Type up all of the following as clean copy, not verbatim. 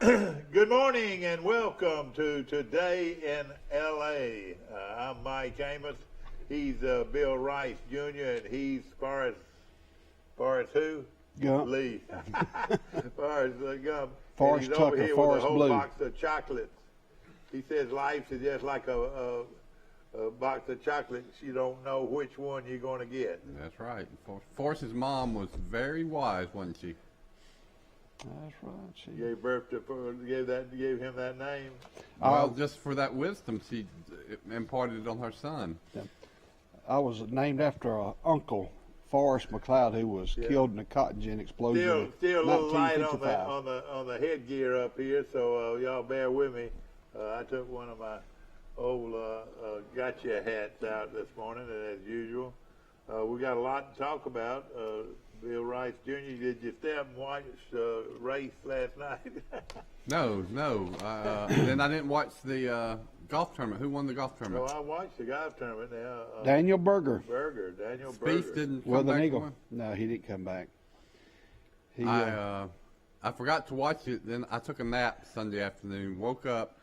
Good morning and welcome to Today in L.A. I'm Mike Amos. He's Bill Rice Jr. and he's far as who? Gump. Lee. far as Gump. Forrest and he's Tucker, over here Forrest with a whole Blue. box of chocolates. He says life is just like a box of chocolates. You don't know which one you're going to get. That's right. Forrest's mom was very wise, wasn't she? That's right. She Gave birth to, gave him that name. Well, just for that wisdom, she imparted it on her son. I was named after an uncle, Forrest McLeod, who was killed in a cotton gin explosion. Still a little light 1955. on the headgear up here, so y'all bear with me. I took one of my old gotcha hats out this morning, as usual. We got a lot to talk about. Bill Rice Jr., did you stay up and watch race last night? No. Then I didn't watch the golf tournament. Who won the golf tournament? I watched the golf tournament now. Daniel Berger. Daniel Spieth Berger. didn't come Well, the back. Eagle. No, he didn't come back. He, I forgot to watch it. Then I took a nap Sunday afternoon. Woke up.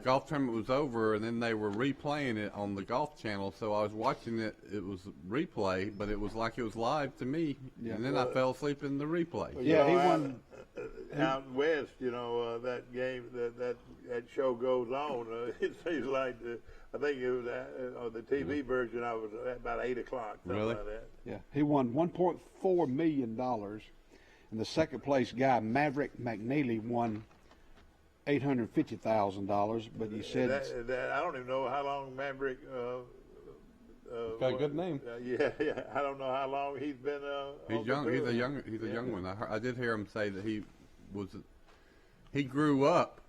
Golf tournament was over, and then they were replaying it on the Golf Channel. So I was watching it. It was replay, but it was like it was live to me. Yeah. And then I fell asleep in the replay. yeah, he won. Out west, that game, that show goes on. It seems like I think it was on the TV version. I was at about 8 o'clock. Really? Like that. Yeah, he won $1.4 million, and the second place guy, Maverick McNeely, won $850,000. But he said that I don't even know how long Maverick. Got a good name. Yeah. I don't know how long he's been. He's on young. The tour. He's a young one. I did hear him say that he grew up.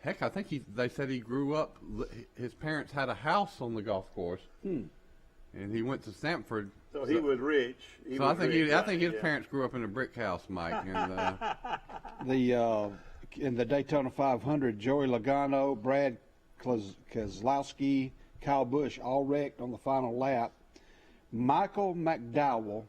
Heck, I think they said he grew up. His parents had a house on the golf course, and he went to Stanford. So he was rich. I think his parents grew up in a brick house, Mike. And in the Daytona 500, Joey Logano, Brad Keselowski, Kyle Busch all wrecked on the final lap. Michael McDowell,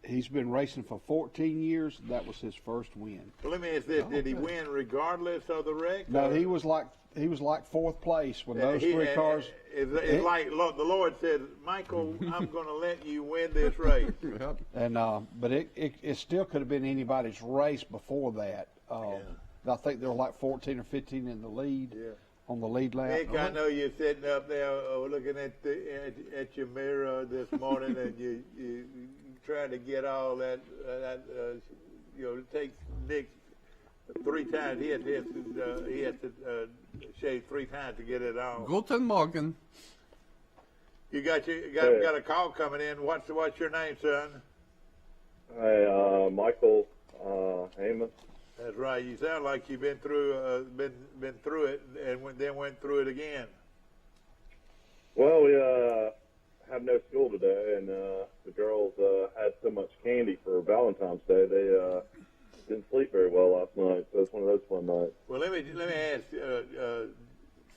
he's been racing for 14 years. That was his first win. Well, let me ask this: Did he win regardless of the wreck? No, he was like fourth place when those three cars. It's like the Lord said, Michael, I'm going to let you win this race. Yep. And but it still could have been anybody's race before that. I think there were like 14 or 15 in the lead. Yeah. On the lead lap. Nick, I know you're sitting up there looking at your mirror this morning, and you trying to get all that. It takes Nick 3 times. He has to shave 3 times to get it on. Guten Morgen. You got a call coming in. What's your name, son? Hi, Michael Amos. That's right. You sound like you've been through been through it and then went through it again. Well, we had no school today, and the girls had so much candy for Valentine's Day. They didn't sleep very well last night, so it's one of those fun nights. Well, let me ask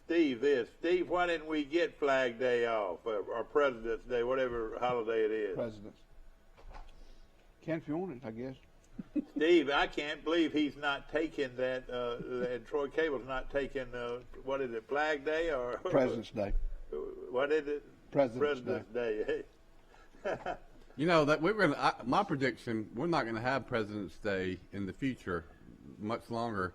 Steve this. Steve, why didn't we get Flag Day off or President's Day, whatever holiday it is? Presidents. Can if you want it, I guess. Steve, I can't believe he's not taking that. And Troy Cable's not taking. What is it, Flag Day or President's Day. What is it? President's Day. You know that we're gonna. My prediction: we're not going to have President's Day in the future much longer,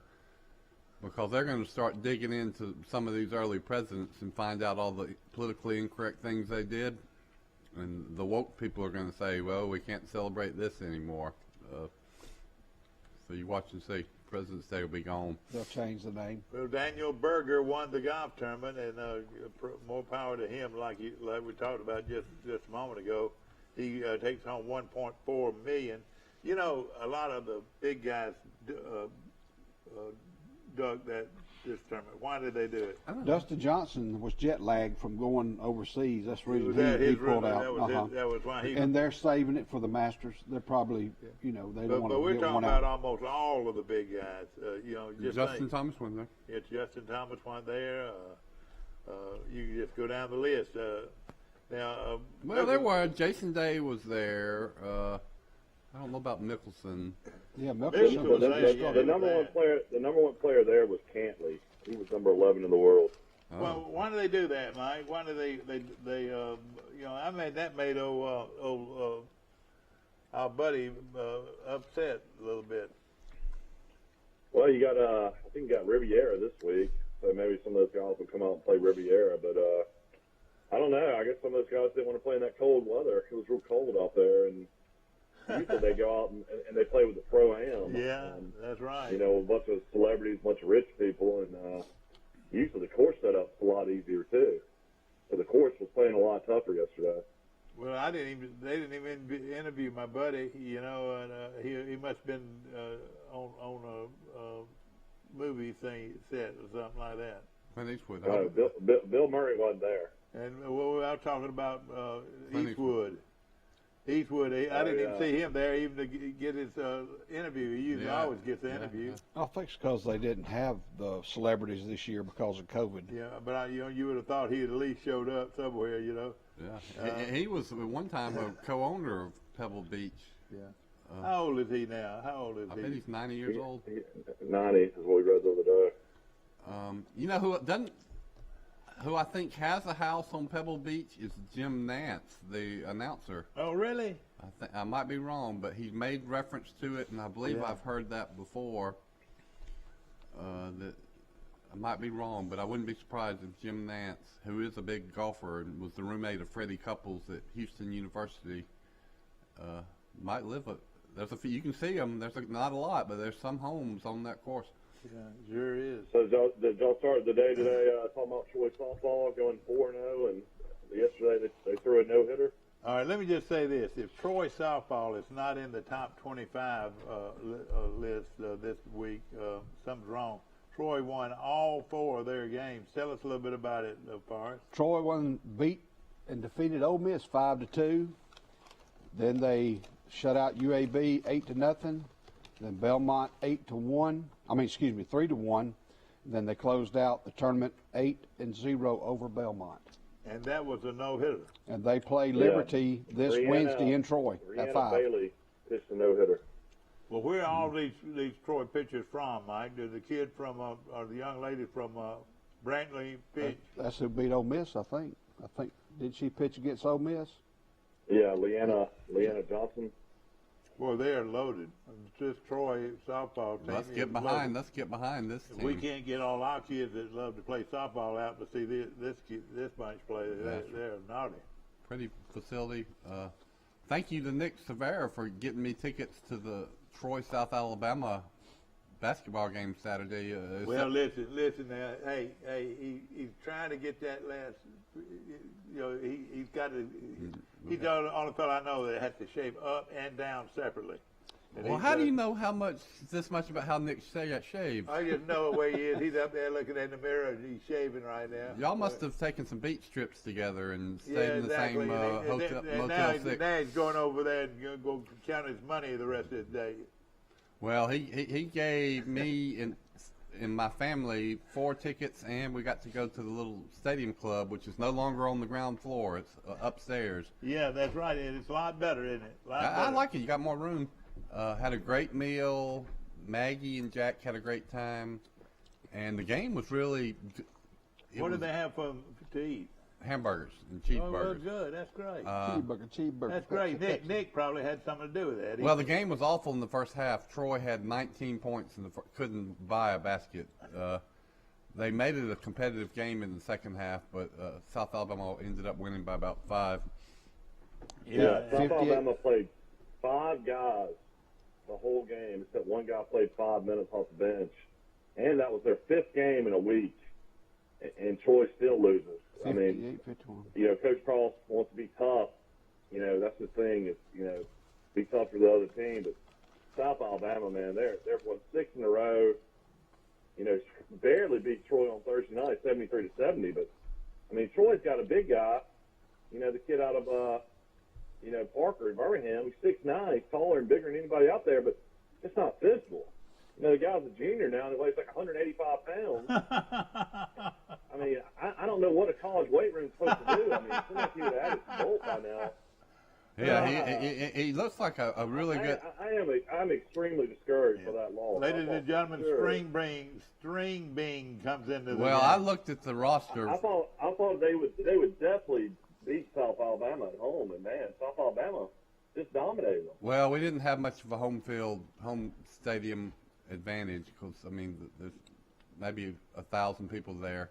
because they're going to start digging into some of these early presidents and find out all the politically incorrect things they did, and the woke people are going to say, "Well, we can't celebrate this anymore." So you watch and see. President's Day will be gone. They'll change the name. Well, Daniel Berger won the golf tournament, and more power to him. Like we talked about just a moment ago, he takes home $1.4 million. You know, a lot of the big guys dug this tournament. Why did they do it? Dustin Johnson was jet lagged from going overseas. That's the reason he pulled out. That was why he. And they're saving it for the Masters. They're probably, they don't want to get one out. But we're talking about almost all of the big guys. Justin Thomas won there. It's Justin Thomas won there. You can just go down the list. Well, there were. Jason Day was there. I don't know about Mickelson. Yeah, Mickelson Mickelson was was there, strong. The number one player there was Cantley. He was number 11 in the world. Oh. Well, why do they do that, Mike? Why do they I made our buddy upset a little bit. Well, you got I think you got Riviera this week, so maybe some of those guys will come out and play Riviera. But I don't know. I guess some of those guys didn't want to play in that cold weather. It was real cold out there, and usually they go out and they play with the pro-am. Yeah, that's right. You know, a bunch of celebrities, a bunch of rich people, and usually the course setup's a lot easier too. So the course was playing a lot tougher yesterday. Well, they didn't even interview my buddy, you know, and he must have been on a movie thing set or something like that. Clint Eastwood. Bill Murray wasn't there. And well, I was talking about Clint Eastwood. I didn't even see him there even to get his interview. He usually always gets the interview. I think it's because they didn't have the celebrities this year because of COVID. Yeah, but you would have thought he had at least showed up somewhere, you know. Yeah, he was at one time a co-owner of Pebble Beach. Yeah. How old is he now? How old is I he? bet he's 90 years old. 90 is what we read the other day. You know who I think has a house on Pebble Beach is Jim Nance, the announcer. Oh, really? I might be wrong, but he's made reference to it, and I believe I've heard that before. That I might be wrong, but I wouldn't be surprised if Jim Nance, who is a big golfer and was the roommate of Freddie Couples at Houston University, might live it. There's a few, you can see them. There's not a lot, but there's some homes on that course. Yeah, sure is. So did y'all start the day today talking about Troy softball going 4-0, and yesterday they threw a no-hitter? All right, let me just say this. If Troy softball is not in the top 25 list this week, something's wrong. Troy won all 4 of their games. Tell us a little bit about it, Forrest. Troy beat and defeated Ole Miss 5-2. Then they shut out UAB 8-0. Then Belmont 3-1. Then they closed out the tournament 8-0 over Belmont. And that was a no-hitter. And they play Liberty this Wednesday in Troy at 5. Bailey pitched a no-hitter. Well, where are all these Troy pitchers from, Mike? Did the kid from or the young lady from Brantley pitch? That's who beat Ole Miss, I think. Did she pitch against Ole Miss? Yeah, Leanna Johnson. Well, they're loaded. This Troy softball team. Let's get behind this team. We can't get all our kids that love to play softball out to see this bunch play. They're naughty. Pretty facility. Thank you to Nick Severa for getting me tickets to the Troy, South Alabama basketball game Saturday. Well, listen now. Hey, he's trying to get that last. You know, he's got to. He's the only fellow I know that has to shave up and down separately. And well, how do you know this much about how Nick shaves? I just know the way he is. He's up there looking in the mirror and he's shaving right now. Y'all must have taken some beach trips together and stayed in the same hotel, and Motel 6. Now he's going over there and go count his money the rest of his day. Well, he gave me and my family 4 tickets, and we got to go to the little stadium club, which is no longer on the ground floor. It's upstairs. Yeah, that's right. It's a lot better, isn't it? I like it. You got more room. Had a great meal. Maggie and Jack had a great time, and the game was really. What did they have to eat? Hamburgers and cheeseburgers. Oh, well, good. That's great. Cheeseburger. That's great. Nick probably had something to do with that. Well, the game was awful in the first half. Troy had 19 points and couldn't buy a basket. They made it a competitive game in the second half, but South Alabama ended up winning by about 5. Yeah, South Alabama played 5 guys the whole game, except one guy played 5 minutes off the bench, and that was their 5th game in a week, and Troy still loses. I mean, you know, Coach Cross wants to be tough. You know, that's the thing is, you know, be tough for the other team. But South Alabama, man, they've won 6 in a row. You know, barely beat Troy on Thursday night, 73-70. But I mean, Troy's got a big guy. You know, the kid out of you know, Parker, Birmingham. He's 6'9". He's taller and bigger than anybody out there, but it's not physical. You know, the guy's a junior now, and he weighs like 185 pounds. I mean, I don't know what a college weight room's supposed to do. I mean, it seems like he would have added some bulk by now. Yeah, he looks like a really good. I'm extremely discouraged by that loss. Ladies and gentlemen, sure. String Bean comes into the Well, game. I looked at the roster. I thought they would definitely beat South Alabama at home, and man, South Alabama just dominated them. Well, we didn't have much of a home stadium advantage because I mean, there's maybe 1,000 people there.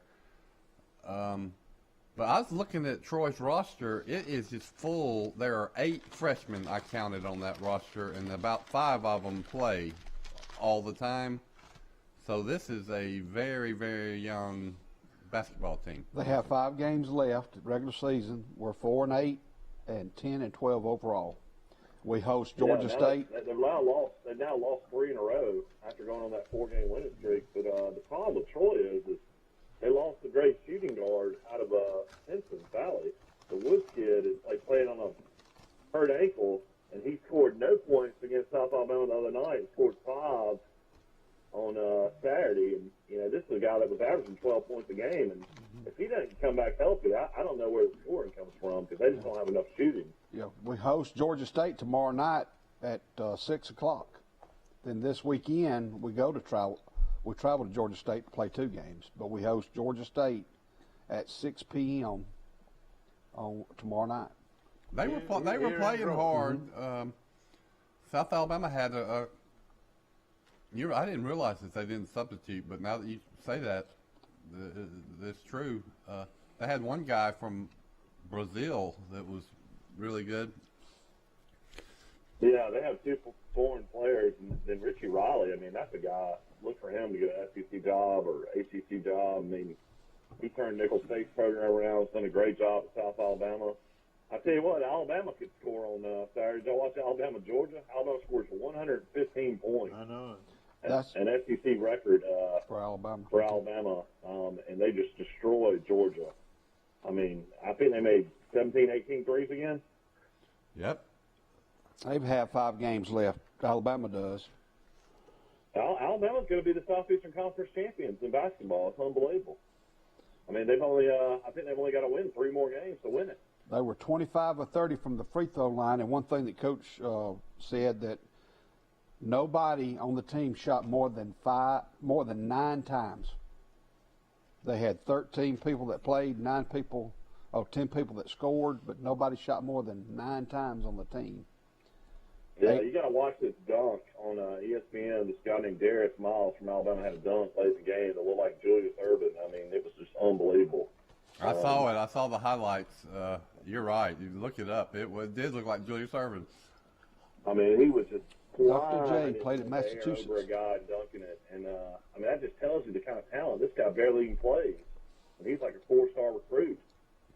But I was looking at Troy's roster. It is just full. There are 8 freshmen I counted on that roster, and about 5 of them play all the time. So this is a very, very young basketball team. They have 5 games left at regular season. We're 4-8 and 10-12 overall. We host Georgia State. They've now lost 3 in a row after going on that 4-game winning streak. But the problem with Troy is they lost a great shooting guard out of Henson Valley. The Woods kid is playing on a hurt ankle, and he scored no points against South Alabama the other night. He scored 5 on Saturday, and this is a guy that was averaging 12 points a game. And if he doesn't come back healthy, I don't know where the scoring comes from because they just don't have enough shooting. Yeah, we host Georgia State tomorrow night at 6 o'clock. Then this weekend we travel to Georgia State to play 2 games, but we host Georgia State at 6 p.m. on tomorrow night. They were playing hard. South Alabama had I didn't realize that they didn't substitute, but now that you say that, it's true. They had one guy from Brazil that was really good. Yeah, they have 2 foreign players, and then Richie Riley. I mean, that's a guy. Look for him to get an SEC job or ACC job. I mean, he turned Nicholls State's program around. He's done a great job at South Alabama. I tell you what, Alabama could score on Saturday. Y'all watch Alabama Georgia. Alabama scores 115 points. I know. That's an SEC record for Alabama. And they just destroyed Georgia. I mean, I think they made 17, 18 threes again. Yep. They have 5 games left. Alabama does. Alabama's going to be the Southeastern Conference champions in basketball. It's unbelievable. I mean, I think they've only got to win 3 more games to win it. They were 25 or 30 from the free throw line, and one thing that Coach said that nobody on the team shot more than 9 times. They had 13 people that played, 10 people that scored, but nobody shot more than 9 times on the team. Yeah, you got to watch this dunk on ESPN. This guy named Darius Miles from Alabama had a dunk late in the game that looked like Julius Erving. I mean, it was just unbelievable. I saw it. I saw the highlights. You're right. You look it up. It did look like Julius Erving. I mean, he was just Dr. flying J played at Massachusetts over a guy and dunking it. And, I mean, that just tells you the kind of talent. This guy barely even plays. And he's like a 4-star recruit.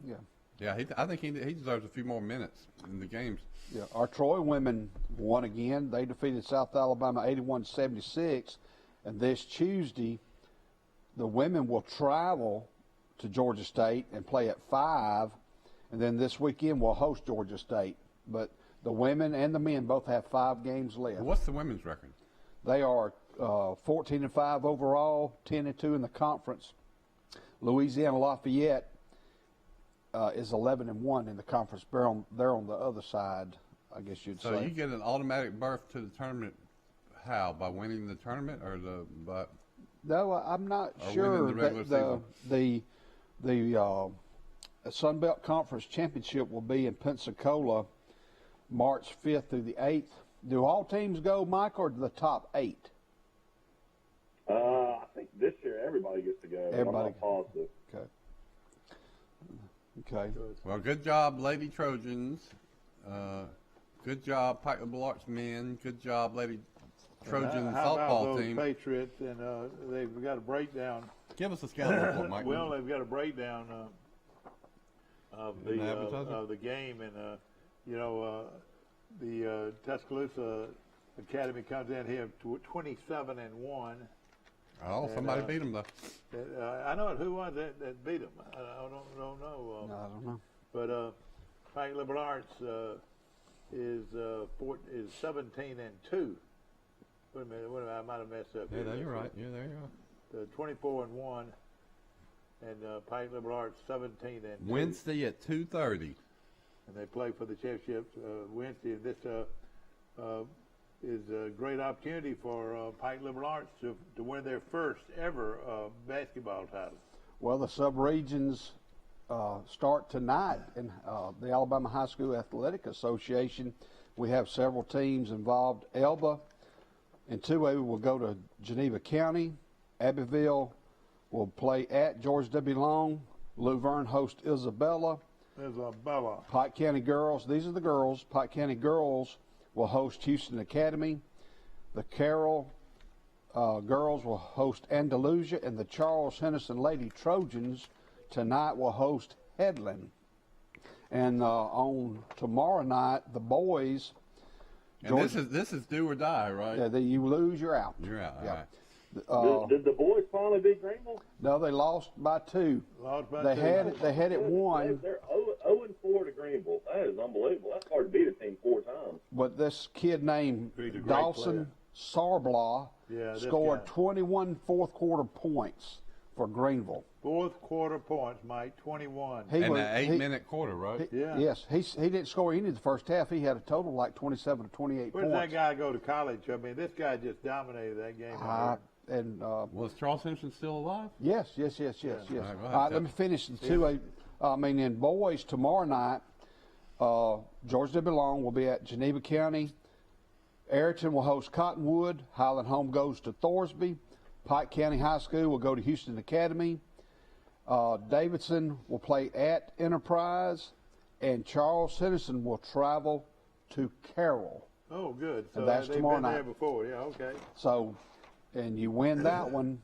Yeah. Yeah, I think he deserves a few more minutes in the games. Yeah, our Troy women won again. They defeated South Alabama 81-76, and this Tuesday, the women will travel to Georgia State and play at 5, and then this weekend we'll host Georgia State. But the women and the men both have 5 games left. What's the women's record? They are 14-5 overall, 10-2 in the conference. Louisiana Lafayette is 11-1 in the conference. They're on the other side, I guess you'd say. So you get an automatic berth to the tournament. How? By winning the tournament, or No, I'm not sure. Winning the regular season? The Sun Belt Conference Championship will be in Pensacola, March 5th through the 8th. Do all teams go, Mike, or the top 8? I think this year everybody gets to go. Everybody. I'm not positive. Okay. Well, good job, Lady Trojans. Good job, Pike Liberal Arts men. Good job, Lady Trojan How about softball those team. Patriots? And they've got a breakdown. Give us a schedule report, Mike. Well, they've got a breakdown of the game, and the Tuscaloosa Academy comes in here 27-1. Oh, somebody beat them though. I know who was that beat them. I don't know. No, I don't know. But Pike Liberal Arts is 17-2. Wait a minute, I might have messed up. Yeah, there you're right. Yeah, there you are. 24-1, and Pike Liberal Arts 17-2. Wednesday at 2:30. and they play for the championship Wednesday. And this is a great opportunity for Pike Liberal Arts to win their first ever basketball title. Well, the sub-regions start tonight in the Alabama High School Athletic Association. We have several teams involved. Elba in 2A will go to Geneva County. Abbeville will play at George W. Long. Luverne hosts Isabella. Pike County girls, these are the girls. Pike County girls will host Houston Academy. The Carroll girls will host Andalusia, and the Charles Henderson Lady Trojans tonight will host Headland. And on tomorrow night, the boys. And this is do or die, right? Yeah, you lose, you're out. You're out. Yeah. All right. Did the boys finally beat Greenville? No, they lost by 2. They had it won. They're 0-4 to Greenville. That is unbelievable. That's hard to beat a team 4 times. But this kid named Dawson Sarblaw scored 21 fourth quarter points for Greenville. Fourth quarter points, Mike, 21. And an 8-minute quarter, right? Yeah. Yes, he didn't score any the first half. He had a total of like 27 to 28 Where points. did that guy go to college? I mean, this guy just dominated that game. Was Charles Henderson still alive? Yes. All All right, let me finish the 2A. In boys tomorrow night, George W. Long will be at Geneva County. Ayrton will host Cottonwood. Highland Home goes to Thorsby. Pike County High School will go to Houston Academy. Davidson will play at Enterprise, and Charles Henderson will travel to Carroll. Oh, good. So And that's they've tomorrow been night. there before. Yeah, okay. So, and you win that one,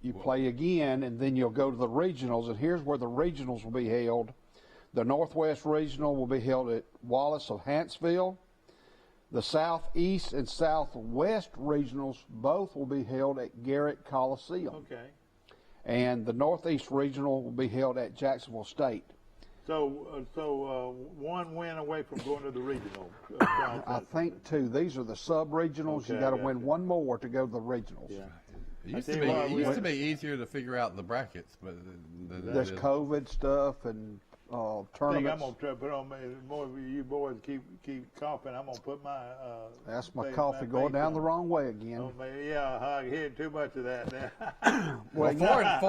you play again, and then you'll go to the regionals, and here's where the regionals will be held. The Northwest Regional will be held at Wallace of Huntsville. The Southeast and Southwest Regionals both will be held at Garrett Coliseum. Okay. And the Northeast Regional will be held at Jacksonville State. So one win away from going to the regional. I think 2. These are the sub-regionals. Okay, you got to I win gotcha. one more to go to the regionals. Yeah. It used, I to tell be, you what, it used to be easier to figure out the brackets, but There's COVID stuff and I think tournaments. I'm gonna try to put on more of you boys keep coughing. I'm gonna put my. That's my face- coffee my going face down on. the wrong way again. Oh, man, yeah, I hear too much of that now. Well, Forrest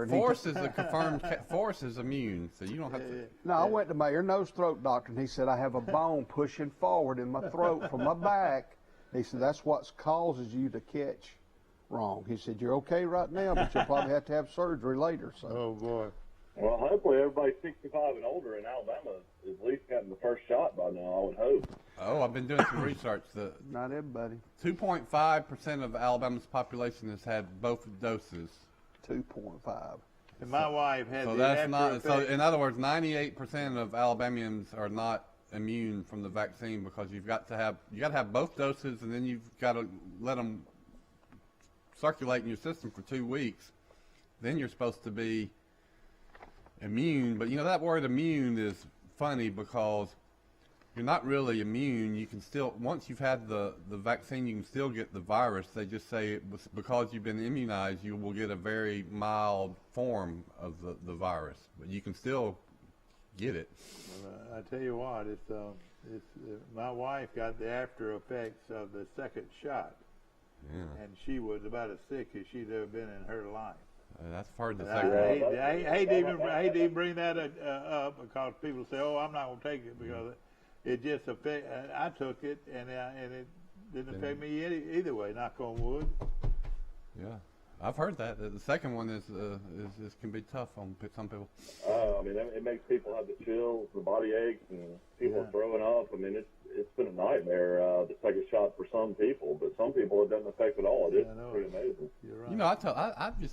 Forrest is a confirmed. Forrest is immune, so you don't have to. No, I went to my ear, nose, throat doctor, and he said I have a bone pushing forward in my throat from my back. He said that's what causes you to catch wrong. He said you're okay right now, but you'll probably have to have surgery later. So. Oh boy. Well, hopefully everybody 65 and older in Alabama has at least gotten the first shot by now, I would hope. Oh, I've been doing some research. Not everybody. 2.5% of Alabama's population has had both doses. 2.5. And my wife had So the that's after not. So effects. in other words, 98% of Alabamians are not immune from the vaccine because you got to have both doses, and then you've got to let them circulate in your system for 2 weeks. Then you're supposed to be immune. But that word immune is funny because you're not really immune. You can still, once you've had the vaccine, you can still get the virus. They just say it was because you've been immunized, you will get a very mild form of the virus, but you can still get it. I tell you what, it's my wife got the after effects of the second shot, and she was about as sick as she'd ever been in her life. That's hard to I say. hate to even bring that up because people say, "Oh, I'm not going to take it," because it just affect. I took it, and it didn't affect me either way. Knock on wood. Yeah, I've heard that. The second one is can be tough on some people. I mean, it makes people have the chills, the body aches, and people are throwing up. I mean, it's been a nightmare, the second shot for some people, but some people it doesn't affect at all. It's pretty amazing. You're right.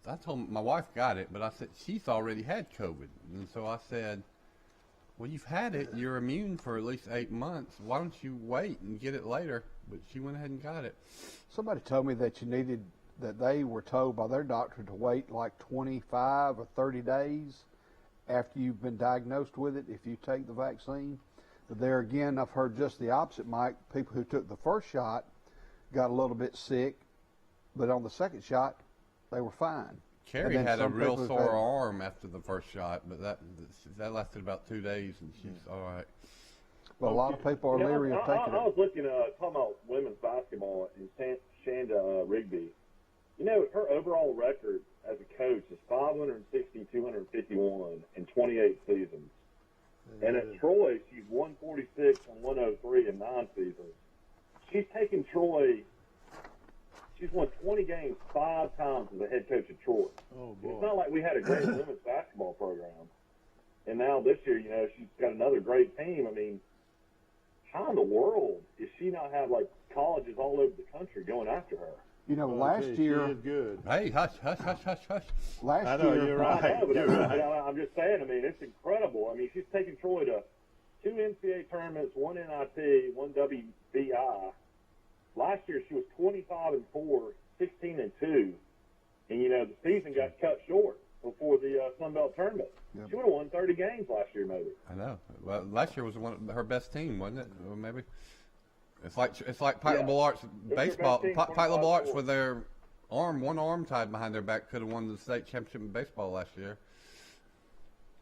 I told my wife got it, but I said she's already had COVID, and so I said, well, you've had it, you're immune for at least 8 months. Why don't you wait and get it later? But she went ahead and got it. Somebody told me that that they were told by their doctor to wait like 25 or 30 days after you've been diagnosed with it if you take the vaccine. But there again, I've heard just the opposite, Mike. People who took the first shot got a little bit sick, but on the second shot, they were fine. Carrie then had a some real people sore had- arm after the first shot, but that lasted about 2 days, and she's all right. But a lot of people are You know, leery of I taking it. was looking, talking about women's basketball and Shanda Rigby. You know, her overall record as a coach is 560, 251 in 28 seasons. And at Troy, she's 146 and 103 in 9 seasons. She's taken Troy. She's won 20 games 5 times as a head coach at Troy. Oh, boy. It's not like we had a great women's basketball program. And now this year, you know, she's got another great team. I mean, how in the world does she not have, like, colleges all over the country going after her? You know, Well, last she year, is good. Hey, hush, hush, hush, hush, hush. last I know, year, you're I right. know, but You're right. I'm just saying, I mean, it's incredible. I mean, she's taken Troy to 2 NCAA tournaments, 1 NIT, 1 WBI. Last year, she was 25-4, 16-2. And, you know, the season got cut short before the Sun Belt tournament. Yep. She would have won 30 games last year, maybe. I know. Well, last year was her best team, wasn't it? Or maybe. It's like Pike Yeah. Liberal Arts It was her baseball. best team, Pike Liberal Arts 25-4. with their one arm tied behind their back could have won the state championship in baseball last year.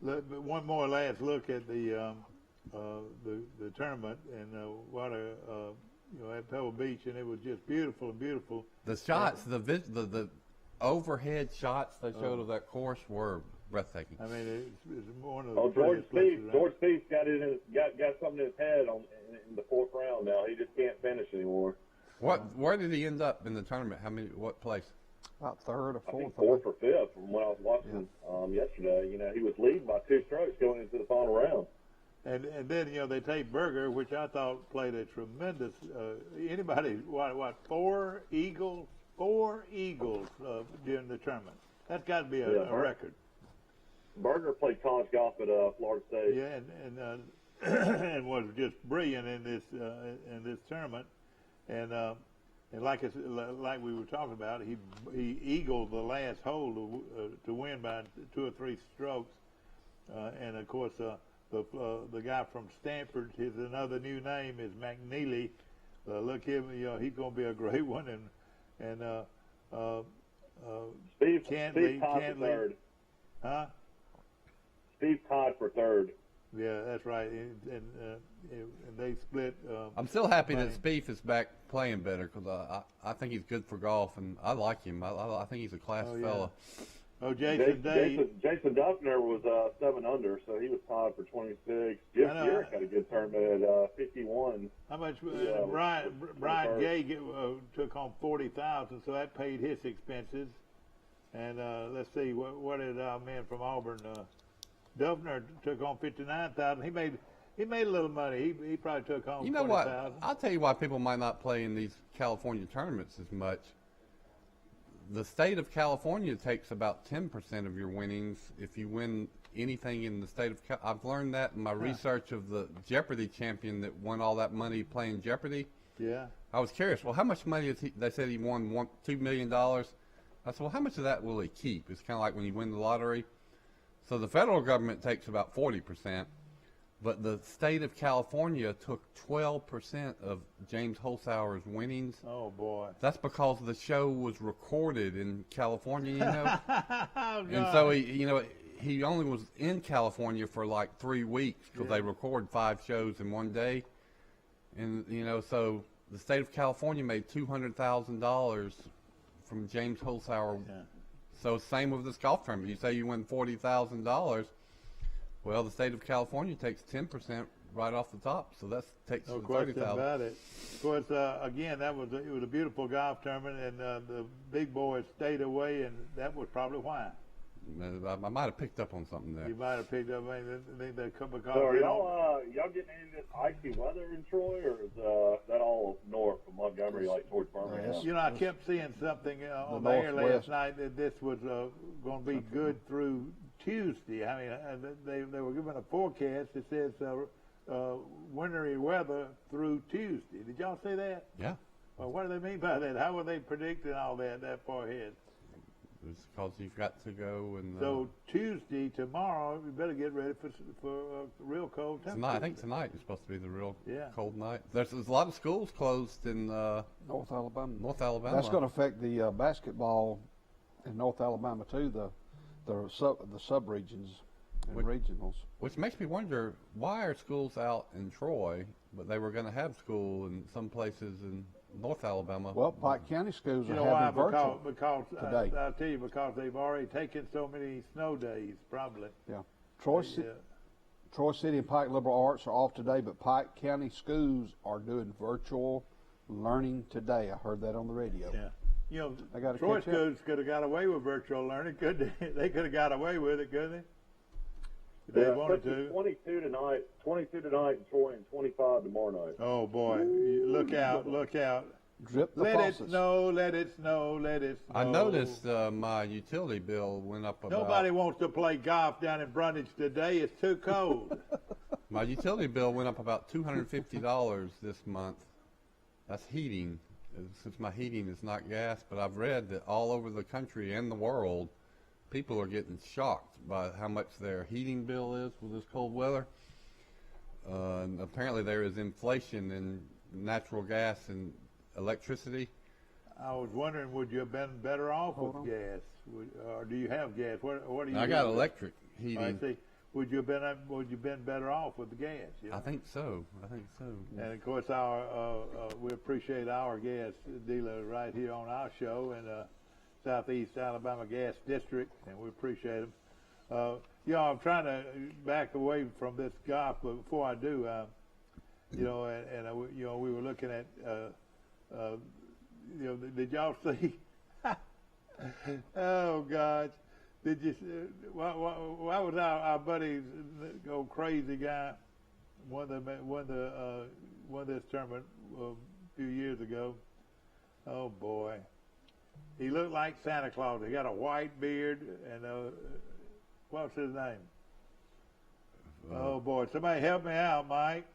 One more last look at the tournament and water, at Pebble Beach, and it was just beautiful and beautiful. The shots, the overhead shots they showed of that course were breathtaking. I mean, it's one of the Oh, George prettiest places Spieth. around. George Spieth got something in his head in the 4th round now. He just can't finish anymore. Where did he end up in the tournament? What place? about third or I think fourth. 4th or 5th from what I was watching yesterday. You know, he was leading by 2 strokes going into the final round. And then they take Berger, which I thought played a tremendous. Anybody what 4 eagles during the tournament. That's got to be a record. Berger played college golf at Florida State. Yeah, and and was just brilliant in this tournament, and like we were talking about, he eagled the last hole to win by 2 or 3 strokes, and of course the guy from Stanford, his another new name is McNeely. Look him, he's going to be a great one, and Steve Cantley, tied for 3rd. huh? Steve tied for 3rd. Yeah, that's right, and they split. I'm still happy that money. Spieth is back playing better because I think he's good for golf and I like him. I think he's a class Oh, yeah. fella. Oh, Jason Day. Jason Duffner was 7 under, so he was tied for 26. Jeff I know. Garrett had a good tournament at 51. How much? Yeah, Brian Gay took home 40,000, so that paid his expenses. And let's see, what did our man from Auburn, Duffner, took home 59,000. He made a little money. He probably took home. You know 40,000. what? I'll tell you why people might not play in these California tournaments as much. The state of California takes about 10% of your winnings if you win anything in the state of California. I've learned that in my research of the Jeopardy champion that won all that money playing Jeopardy. Yeah. I was curious, well, how much money is he? They said he won $2 million. I said, well, how much of that will he keep? It's kind of like when you win the lottery. So the federal government takes about 40%, but the state of California took 12% of James Holzhauer's winnings. Oh boy. That's because the show was recorded in California, you know. Oh, And so he only was in California for like 3 weeks because they record 5 shows in one day. And, so the state of California made $200,000 from James Holzhauer. Yeah. So same with this golf tournament. You say you win $40,000. Well, the state of California takes 10% right off the top. So that takes No the question 30,000. about it. Of course, again, it was a beautiful golf tournament, and the big boys stayed away, and that was probably why. I might have picked up on something there. You might have picked up. I think they come because. So are they don't- y'all getting into this icy weather in Troy, or is that all north from Montgomery, like towards Birmingham? Yes. I kept seeing something on the air Northwest. last night that this was going to be good through Tuesday. I mean, they were given a forecast that says wintry weather through Tuesday. Did y'all see that? Yeah. Well, what do they mean by that? How were they predicting all that far ahead? It's because you've got to go and. So Tuesday, tomorrow, we better get ready for real cold temperatures. Tonight, I think tonight is supposed to be the real Yeah. cold night. There's a lot of schools closed in North Alabama. North Alabama. That's going to affect the basketball in North Alabama too. The sub regions and regionals. Which makes me wonder, why are schools out in Troy, but they were going to have school in some places in North Alabama? Well, Pike County schools You are know why? having virtual Because today. I'll tell you, because they've already taken so many snow days, probably. Yeah, Troy City and Pike Liberal Arts are off today, but Pike County schools are doing virtual learning today. I heard that on the radio. Yeah. You know, I gotta Troy catch up. schools could have got away with virtual learning, couldn't they? They could have got away with it, couldn't they? If they wanted to. 22 tonight in Troy, and 25 tomorrow night. Oh boy, look out, look out. Drip the Let faucets. it snow, let it snow, let it snow. I noticed my utility bill went up about. Nobody wants to play golf down in Brundage today. It's too cold. My utility bill went up about $250 this month. That's heating, since my heating is not gas. But I've read that all over the country and the world, people are getting shocked by how much their heating bill is with this cold weather. And apparently there is inflation in natural gas and electricity. I was wondering, would you have been better off with gas, or do you have gas? What do you? I got use? electric I heating. see. Would you have been better off with the gas? You know? I think so. And of course, we appreciate our gas dealer right here on our show in Southeast Alabama Gas District, and we appreciate them. You know, I'm trying to back away from this golf, but before I do, you know, you know, we were looking at, you know, did y'all see? Oh gosh. Did you? Why was our buddy, old crazy guy, won this tournament a few years ago? Oh boy, he looked like Santa Claus. He got a white beard and what's his name? Oh boy, somebody help me out, Mike.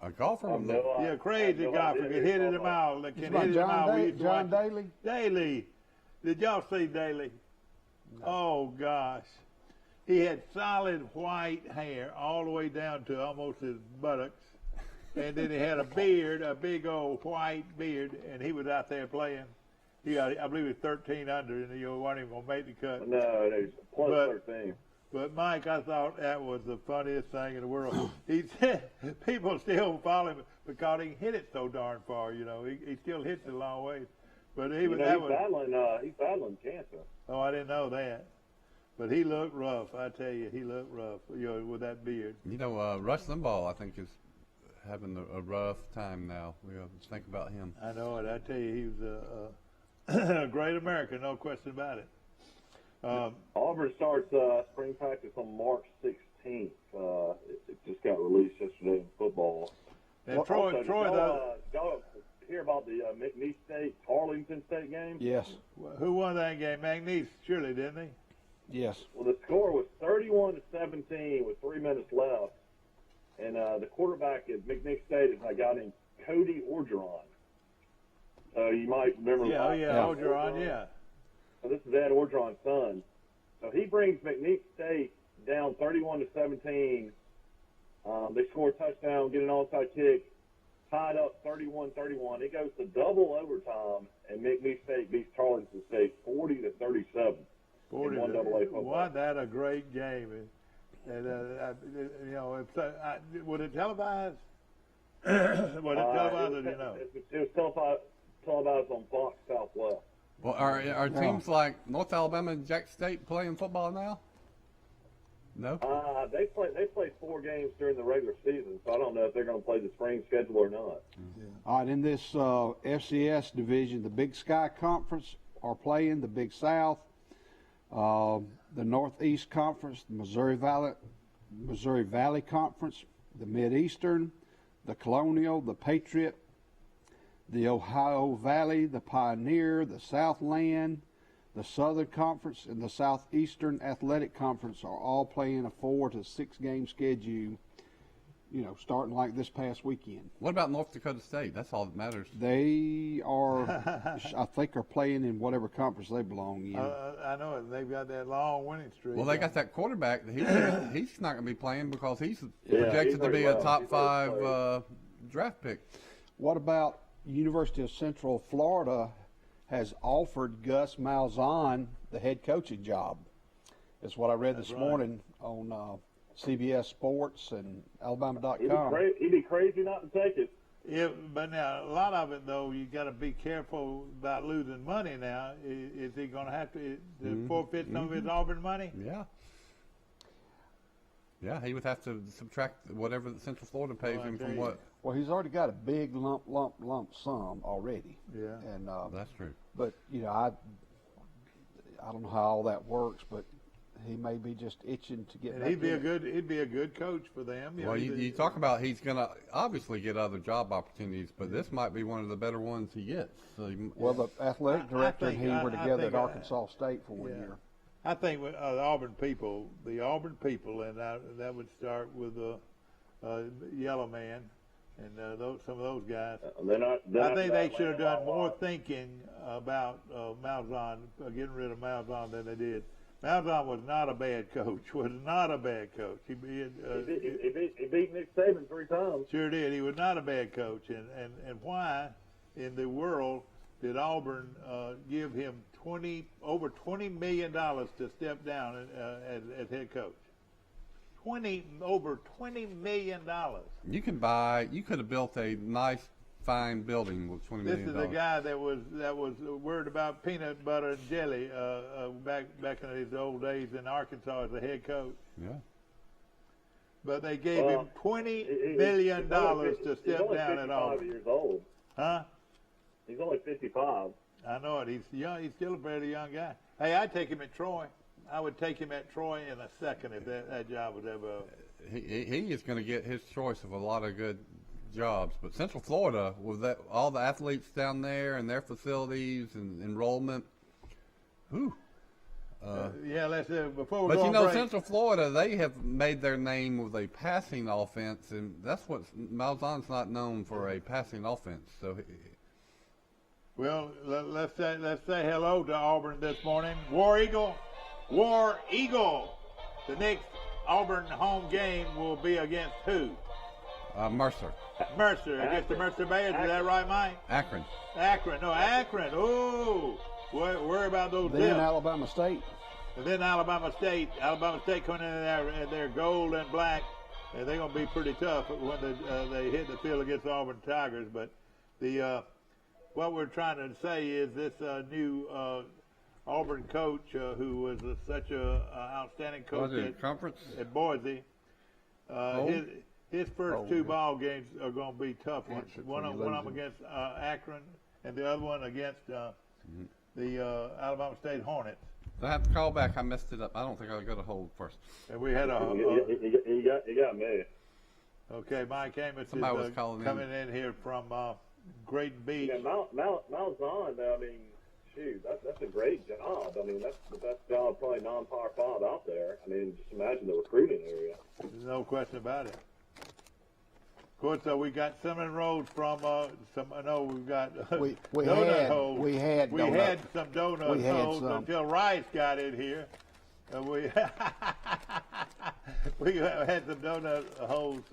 A golfer. Yeah, crazy golfer. Can hit it a mile. Can hit it a mile. John Daly. Daly. Did y'all see Daly? No. Oh gosh, he had solid white hair all the way down to almost his buttocks, and then he had a beard, a big old white beard, and he was out there playing. He got, I believe, he was 13 under, and you weren't even gonna make the cut. No, he's plus 13. But Mike, I thought that was the funniest thing in the world. He said people still follow him because he hit it so darn far. You know, he still hits it a long ways. But he was he's battling cancer. Oh, I didn't know that. But he looked rough. I tell you, he looked rough. You know, with that beard. You know, Rush Limbaugh, I think, is having a rough time now. We have to think about him. I know it. I tell you, he was a great American, no question about it. Auburn starts spring practice on March 16th. It just got released yesterday in football. And Troy, y'all hear about the McNeese State Arlington State game? Yes. Who won that game? McNeese, surely, didn't he? Yes. Well, the score was 31-17 with 3 minutes left, and the quarterback at McNeese State is a guy named Cody Orgeron. So you might remember. Orgeron, yeah. So this is Ed Orgeron's son. So he brings McNeese State down 31-17. They score a touchdown, get an onside kick, tied up 31-31. It goes to double overtime, and McNeese State beats Tarleton State 40-37. 40 in 1AA football. Wasn't that a great game? And you know, was it televised? Was it televised, or do you know? It was televised on Fox Southwest. Well, are teams like North Alabama and Jack State playing football now? No. They played 4 games during the regular season, so I don't know if they're going to play the spring schedule or not. Yeah. All right, in this FCS division, the Big Sky Conference are playing, the Big South, the Northeast Conference, the Missouri Valley Conference, the Mid-Eastern, the Colonial, the Patriot, the Ohio Valley, the Pioneer, the Southland, the Southern Conference, and the Southeastern Athletic Conference are all playing a 4 to 6 game schedule, you know, starting like this past weekend. What about North Dakota State? That's all that matters. They are, I think, are playing in whatever conference they belong in. I know it. They've got that long winning streak. Well, they got that quarterback. He's not going to be playing because he's projected to be a top 5 draft pick. What about University of Central Florida has offered Gus Malzahn the head coaching job. Is what I read this morning on CBS Sports and Alabama.com. He'd be crazy not to take it. Yeah, but now a lot of it though, you got to be careful about losing money. Now, is he going to have to forfeit some of his Auburn money? Yeah. Yeah, he would have to subtract whatever the Central Florida pays him from what. Well, he's already got a big lump sum already. Yeah. And that's true. But I don't know how all that works, but he may be just itching to get. And back he'd be a good coach for them. Well, you talk about he's going to obviously get other job opportunities, but this might be one of the better ones he gets. So well, the athletic director and he were together at Arkansas State for 1 year. I think the Auburn people, and that would start with Yellow Man and some of those guys. I think they should have done more thinking about Malzahn, getting rid of Malzahn than they did. Malzahn was not a bad coach. He beat Nick Saban 3 times. Sure did. He was not a bad coach. And why in the world did Auburn give him over $20 million to step down as head coach? Over $20 million. You could have built a nice, fine building with $20 million. This is a guy that was worried about peanut butter and jelly back in his old days in Arkansas as a head coach. Yeah. But they gave him $20 million to step down at Auburn. He's only 55 years old. Huh? He's only 55. I know it. He's young. He's still a very young guy. Hey, I'd take him at Troy. I would take him at Troy in a second if that job was ever. He is going to get his choice of a lot of good jobs. But Central Florida, with all the athletes down there and their facilities and enrollment, whew. Let's before we but go you know, break, Central Florida, they have made their name with a passing offense, and that's what Malzahn's not known for, a passing offense. So. Well, let's say hello to Auburn this morning. War Eagle. The next Auburn home game will be against who? Mercer. Against the Mercer Bears. Is that right, Mike? Akron. Akron. Oh, worry about those. Then Alabama State. And then Alabama State coming in there, their gold and black. And they're going to be pretty tough when they hit the field against the Auburn Tigers. But what we're trying to say is this new Auburn coach who was such an outstanding coach at Boise. His first two ball games are going to be tough ones. One of them against Akron, and the other one against the Alabama State Hornets. I have to call back. I messed it up. I don't think I'll go to hold first. And we had you got me. Okay, Mike Amos was is coming in here from Great Beach. Yeah, Malzahn, I mean, shoot, that's a great job. I mean, that's the best job probably non-Power 5 out there. I mean, just imagine the recruiting area. There's no question about it. Of course, we got cinnamon rolls from we've got donut holes. We had some donut holes until Rice got in here. We had some donut holes,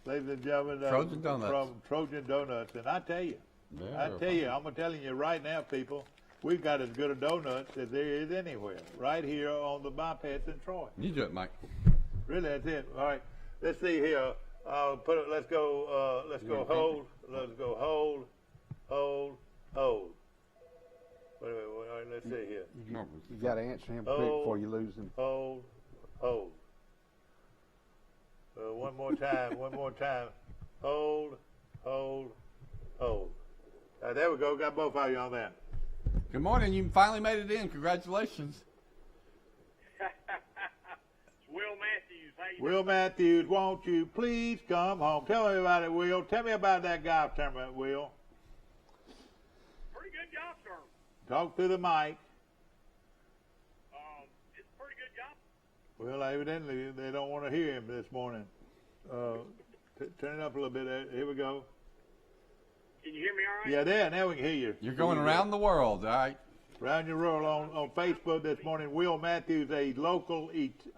ladies and gentlemen, Trojan Donuts. From Trojan Donuts. And I'm telling you right now, people, we've got as good a donuts as there is anywhere, right here on the bypass in Troy. You do it, Mike. Really, that's it. All right, let's see here. Let's go hold. Wait, all right, let's see here. You got to answer him quick before you lose him. Hold. One more time. Hold. There we go. Got both of you on that. Good morning. You finally made it in. Congratulations. Will Matthews, won't you please come home? Tell me about it, Will. Tell me about that golf tournament, Will. Pretty good golf tournament. Talk through the mic. It's a pretty good golf. Well, evidently they don't want to hear him this morning. Turn it up a little bit. Here we go. Can you hear me all right? Yeah, now we can hear you. You're going around the world, all right? Round your world on Facebook this morning. Will Matthews, a local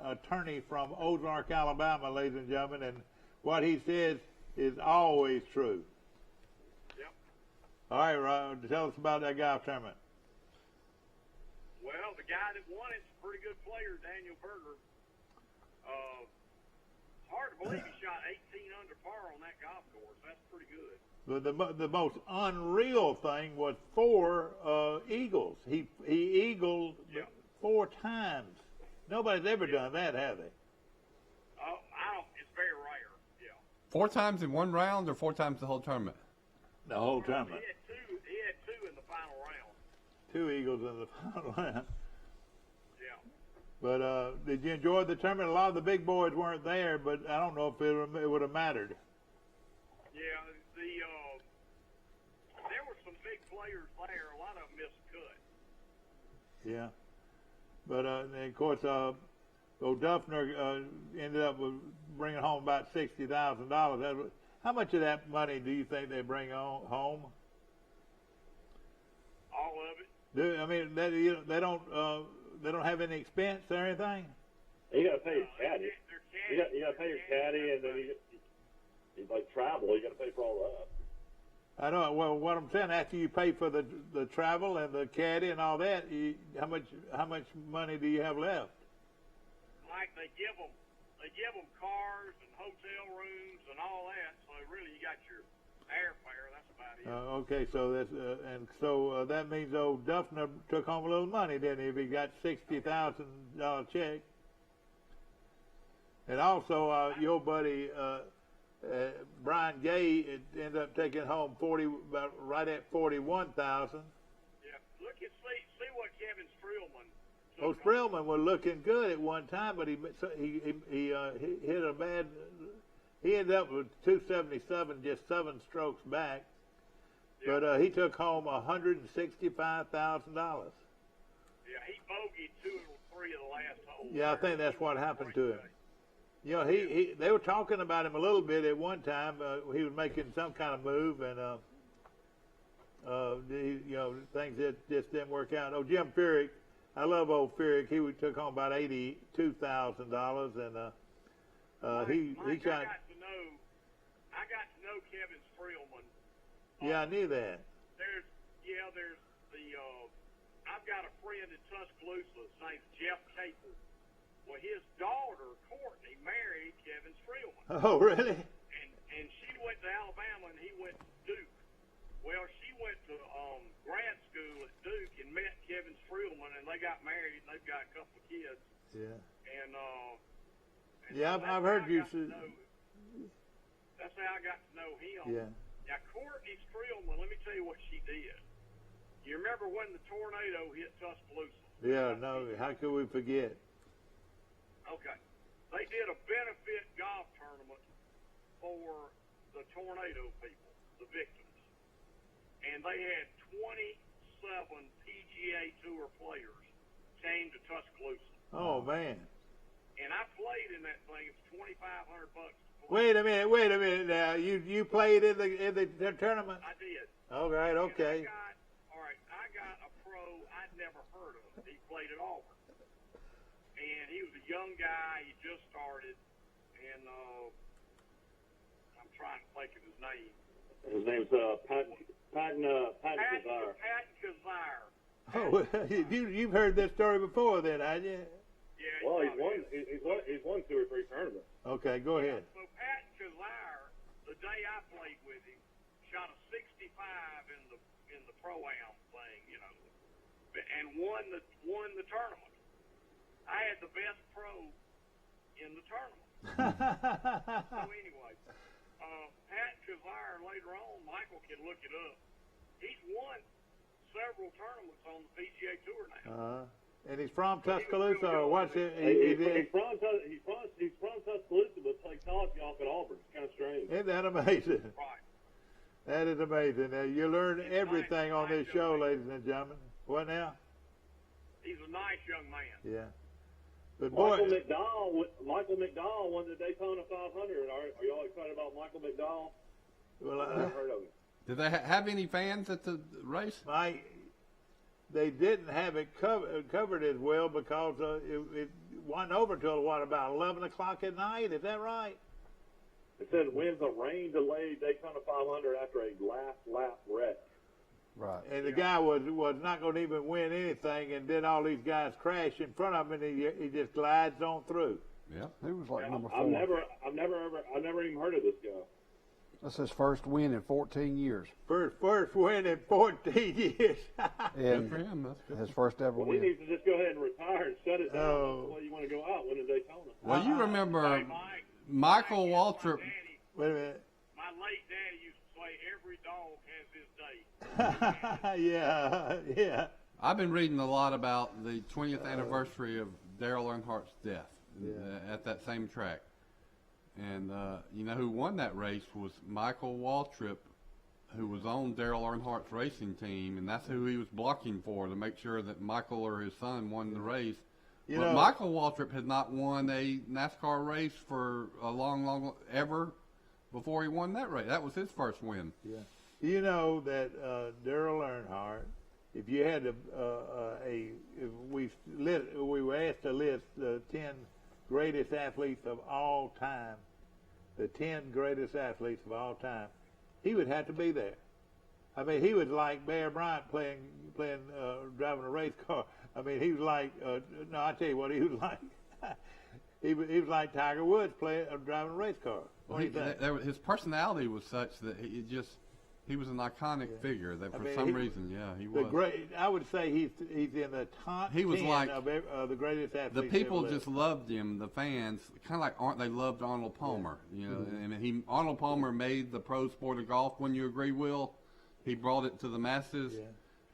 attorney from Ozark, Alabama, ladies and gentlemen, and what he says is always true. Yep. All right, Ron, tell us about that golf tournament. Well, Well, the guy that won it's a pretty good player, Daniel Berger. It's hard to believe he shot 18 under par on that golf course. That's pretty good. But the most unreal thing was 4 eagles. He eagled 4 times. Nobody's ever done that, have they? I don't. It's very rare. Yeah. 4 times in one round, or 4 times the whole tournament? The whole tournament. He had 2 in the final round. 2 eagles in the final round. Yeah. But did you enjoy the tournament? A lot of the big boys weren't there, but I don't know if it would have mattered. Yeah. There were some big players there. A lot of them missed cut. Yeah. But and of course, Duffner ended up with bringing home about $60,000. How much of that money do you think they bring home? All of it. I mean, they don't have any expense or anything. You got to pay your caddy. You got to pay your caddy, and then you like travel. You got to pay for all that. I know. Well, what I'm saying, after you pay for the travel and the caddy and all that, how much money do you have left? Like they give them cars and hotel rooms and all that. So really, you got your airfare. That's about it. Okay, so that means old Duffner took home a little money, didn't he? If he got $60,000 check. And also, your buddy Brian Gay ended up taking home right at $41,000. Yeah, look and see what Kevin Streelman. Oh, Streelman was looking good at one time, but he hit a bad. He ended up with 277, just 7 strokes back. Yeah. But he took home $165,000. Yeah, he bogeyed 2 or 3 of the last holes. Yeah, I think that's what happened to him. You know, they were talking about him a little bit at one time. He was making some kind of move, and things that just didn't work out. Oh, Jim Furyk, I love old Furyk. He took home about $82,000, and he got. I got to know Kevin Streelman. Yeah, I knew that. There's I've got a friend in Tuscaloosa. His name's Jeff Capel. Well, his daughter, Courtney, married Kevin Streelman. Oh, really? And she went to Alabama, and he went to Duke. Well, she went to grad school at Duke and met Kevin Streelman, and they got married, and they've got a couple of kids. Yeah. And yeah, so I've heard you. That's how I got to know him. Yeah. Now, Courtney Streelman, let me tell you what she did. You remember when the tornado hit Tuscaloosa? Yeah, no, how could we forget? Okay. They did a benefit golf tournament for the tornado people, the victims. And they had 27 PGA Tour players came to Tuscaloosa. Oh, man. And I played in that thing. It's $2,500 to play. Wait a minute now. You played in the tournament? I did. All right, okay. I got a pro I'd never heard of. He played at Auburn. And he was a young guy. He just started. And I'm trying to think of his name. His name's Patton Kazire. Patton Kazire. Oh, you've heard this story before then, haven't you? Yeah. Well, he's won 2 or 3 tournaments. Okay, go ahead. So Patton Kazire, the day I played with him, shot a 65 in the pro-am thing, and won the tournament. I had the best pro in the tournament. So anyway, Pat Kazire later on, Michael can look it up. He's won several tournaments on the PGA Tour now. And he's from Tuscaloosa, or what's it? He's from Tuscaloosa, but played college golf at Auburn. It's kind of strange. Isn't that amazing? Right. That is amazing. You learn everything on this show, ladies and gentlemen. What now? He's a nice young man. Yeah. But boy, Michael McDowell won the Daytona 500. Are y'all excited about Michael McDowell? Well, I've never heard of him. Did they have any fans at the race? They didn't have it covered as well because it went over till about 11 o'clock at night. Is that right? It said winds a rain delayed Daytona 500 after a last lap wreck. Right. mean, the guy was not going to even win anything, and then all these guys crash in front of him, and he just glides on through. Yeah. He was like number 4. I've never even heard of this guy. That's his first win in 14 years. First win in 14 years. And Good for him. That's good. his first ever Well, he win. needs to just go ahead and retire and shut it down. Oh. That's the way you want to go out, win a Daytona. Well, you remember Hey, Mike, Michael Mike, Waltrip. My, daddy, Wait a minute. my late daddy used to say every dog has his day. Yeah. I've been reading a lot about the 20th anniversary of Dale Earnhardt's death at that same track. And you know who won that race was Michael Waltrip, who was on Dale Earnhardt's racing team, and that's who he was blocking for to make sure that Michael or his son won the race. But Michael Waltrip had not won a NASCAR race for a long ever before he won that race. That was his first win. Yeah. You know that Daryl Earnhardt, if you had if we were asked to list the 10 greatest athletes of all time, the 10 greatest athletes of all time, he would have to be there. I mean, he was like Bear Bryant driving a race car. I mean, he was like no, I tell you what, he was like. he was like Tiger Woods driving a race car. What do you think? His personality was such that he was an iconic figure. That for some reason, he was. I would say he's in the top 10 of the greatest athletes. The people just loved him. The fans, kind of like they loved Arnold Palmer. You know, I mean, Arnold Palmer made the pro sport of golf. Wouldn't you agree, Will? He brought it to the masses. Yeah.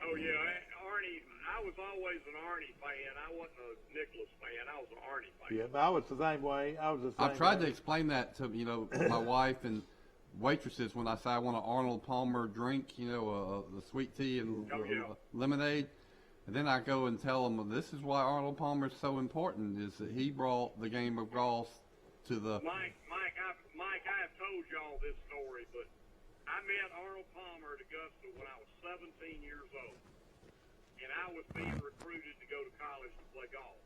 Oh yeah, Arnie. I was always an Arnie fan. I wasn't a Nicholas fan. I was an Arnie fan. Yeah, but I was the same way. I've tried to explain that to my wife and waitresses when I say I want an Arnold Palmer drink, the sweet tea and lemonade. And then I go and tell them, well, this is why Arnold Palmer is so important, is that he brought the game of golf to the... Mike, I have told y'all this story, but I met Arnold Palmer at Augusta when I was 17 years old. And I was being recruited to go to college to play golf.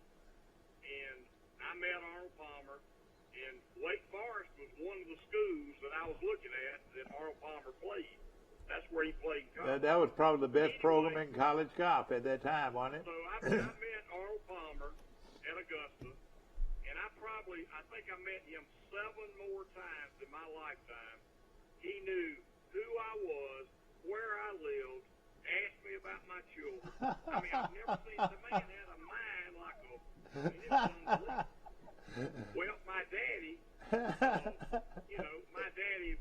And I met Arnold Palmer, and Wake Forest was one of the schools that I was looking at that Arnold Palmer played. That's where he played in college. That was probably the best program in college golf at that time, wasn't it? So I met Arnold Palmer at Augusta, and I think I met him 7 more times in my lifetime. He knew who I was, where I lived, asked me about my children. I mean, I've never seen the man had a mind like a. I mean, it was unbelievable. Well, my daddy, my daddy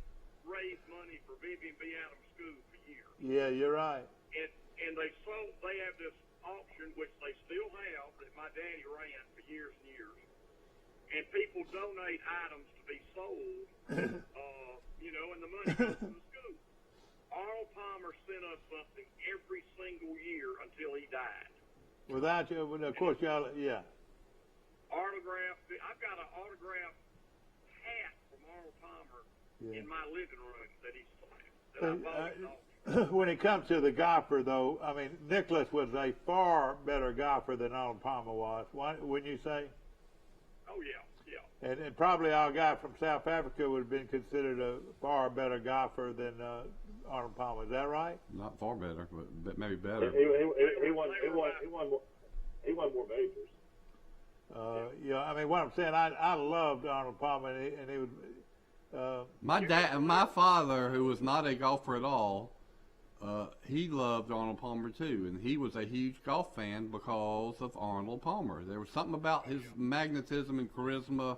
raised money for Vivian B. Adams School for years. Yeah, you're right. And they have this auction, which they still have, that my daddy ran for years and years. And people donate items to be sold, and the money goes to the school. Arnold Palmer sent us something every single year until he died. Without you, of course, y'all, yeah. Autograph. I've got an autographed hat from Arnold Palmer in my living room that he signed. That I bought. When it comes to the golfer, though, I mean, Nicholas was a far better golfer than Arnold Palmer was. Wouldn't you say? Oh yeah. And probably our guy from South Africa would have been considered a far better golfer than Arnold Palmer. Is that right? Not far better, but maybe better. He won more majors. I mean, what I'm saying, I loved Arnold Palmer, and he would. My father, who was not a golfer at all, he loved Arnold Palmer too, and he was a huge golf fan because of Arnold Palmer. There was something about his magnetism and charisma,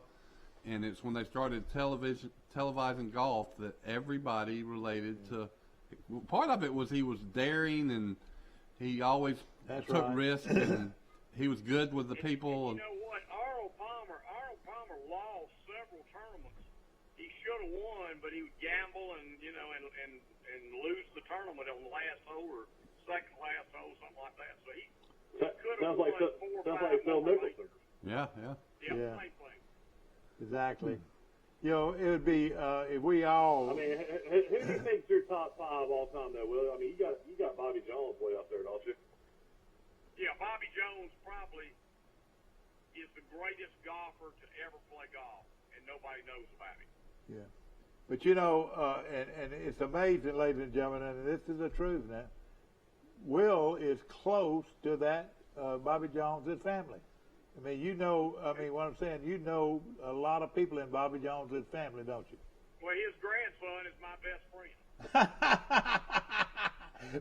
and it's when they started televising golf that everybody related to. Part of it was he was daring, and he always took risks, and he was good with the people. And you know what? Arnold Palmer lost several tournaments. He should have won, but he would gamble and lose the tournament on the last hole or second last hole, something like that. So he could have won 4 or 5 Phil Mickelson. Yeah. Same thing. Exactly. It would be if we all. I mean, who do you think's your top 5 all time, though, Will? I mean, you got Bobby Jones way up there, don't you? Yeah, Bobby Jones probably is the greatest golfer to ever play golf, and nobody knows about him. Yeah. But and it's amazing, ladies and gentlemen, and this is the truth now. Will is close to that Bobby Jones's family. I mean, what I'm saying, you know a lot of people in Bobby Jones's family, don't you? Well, his grandson is my best friend.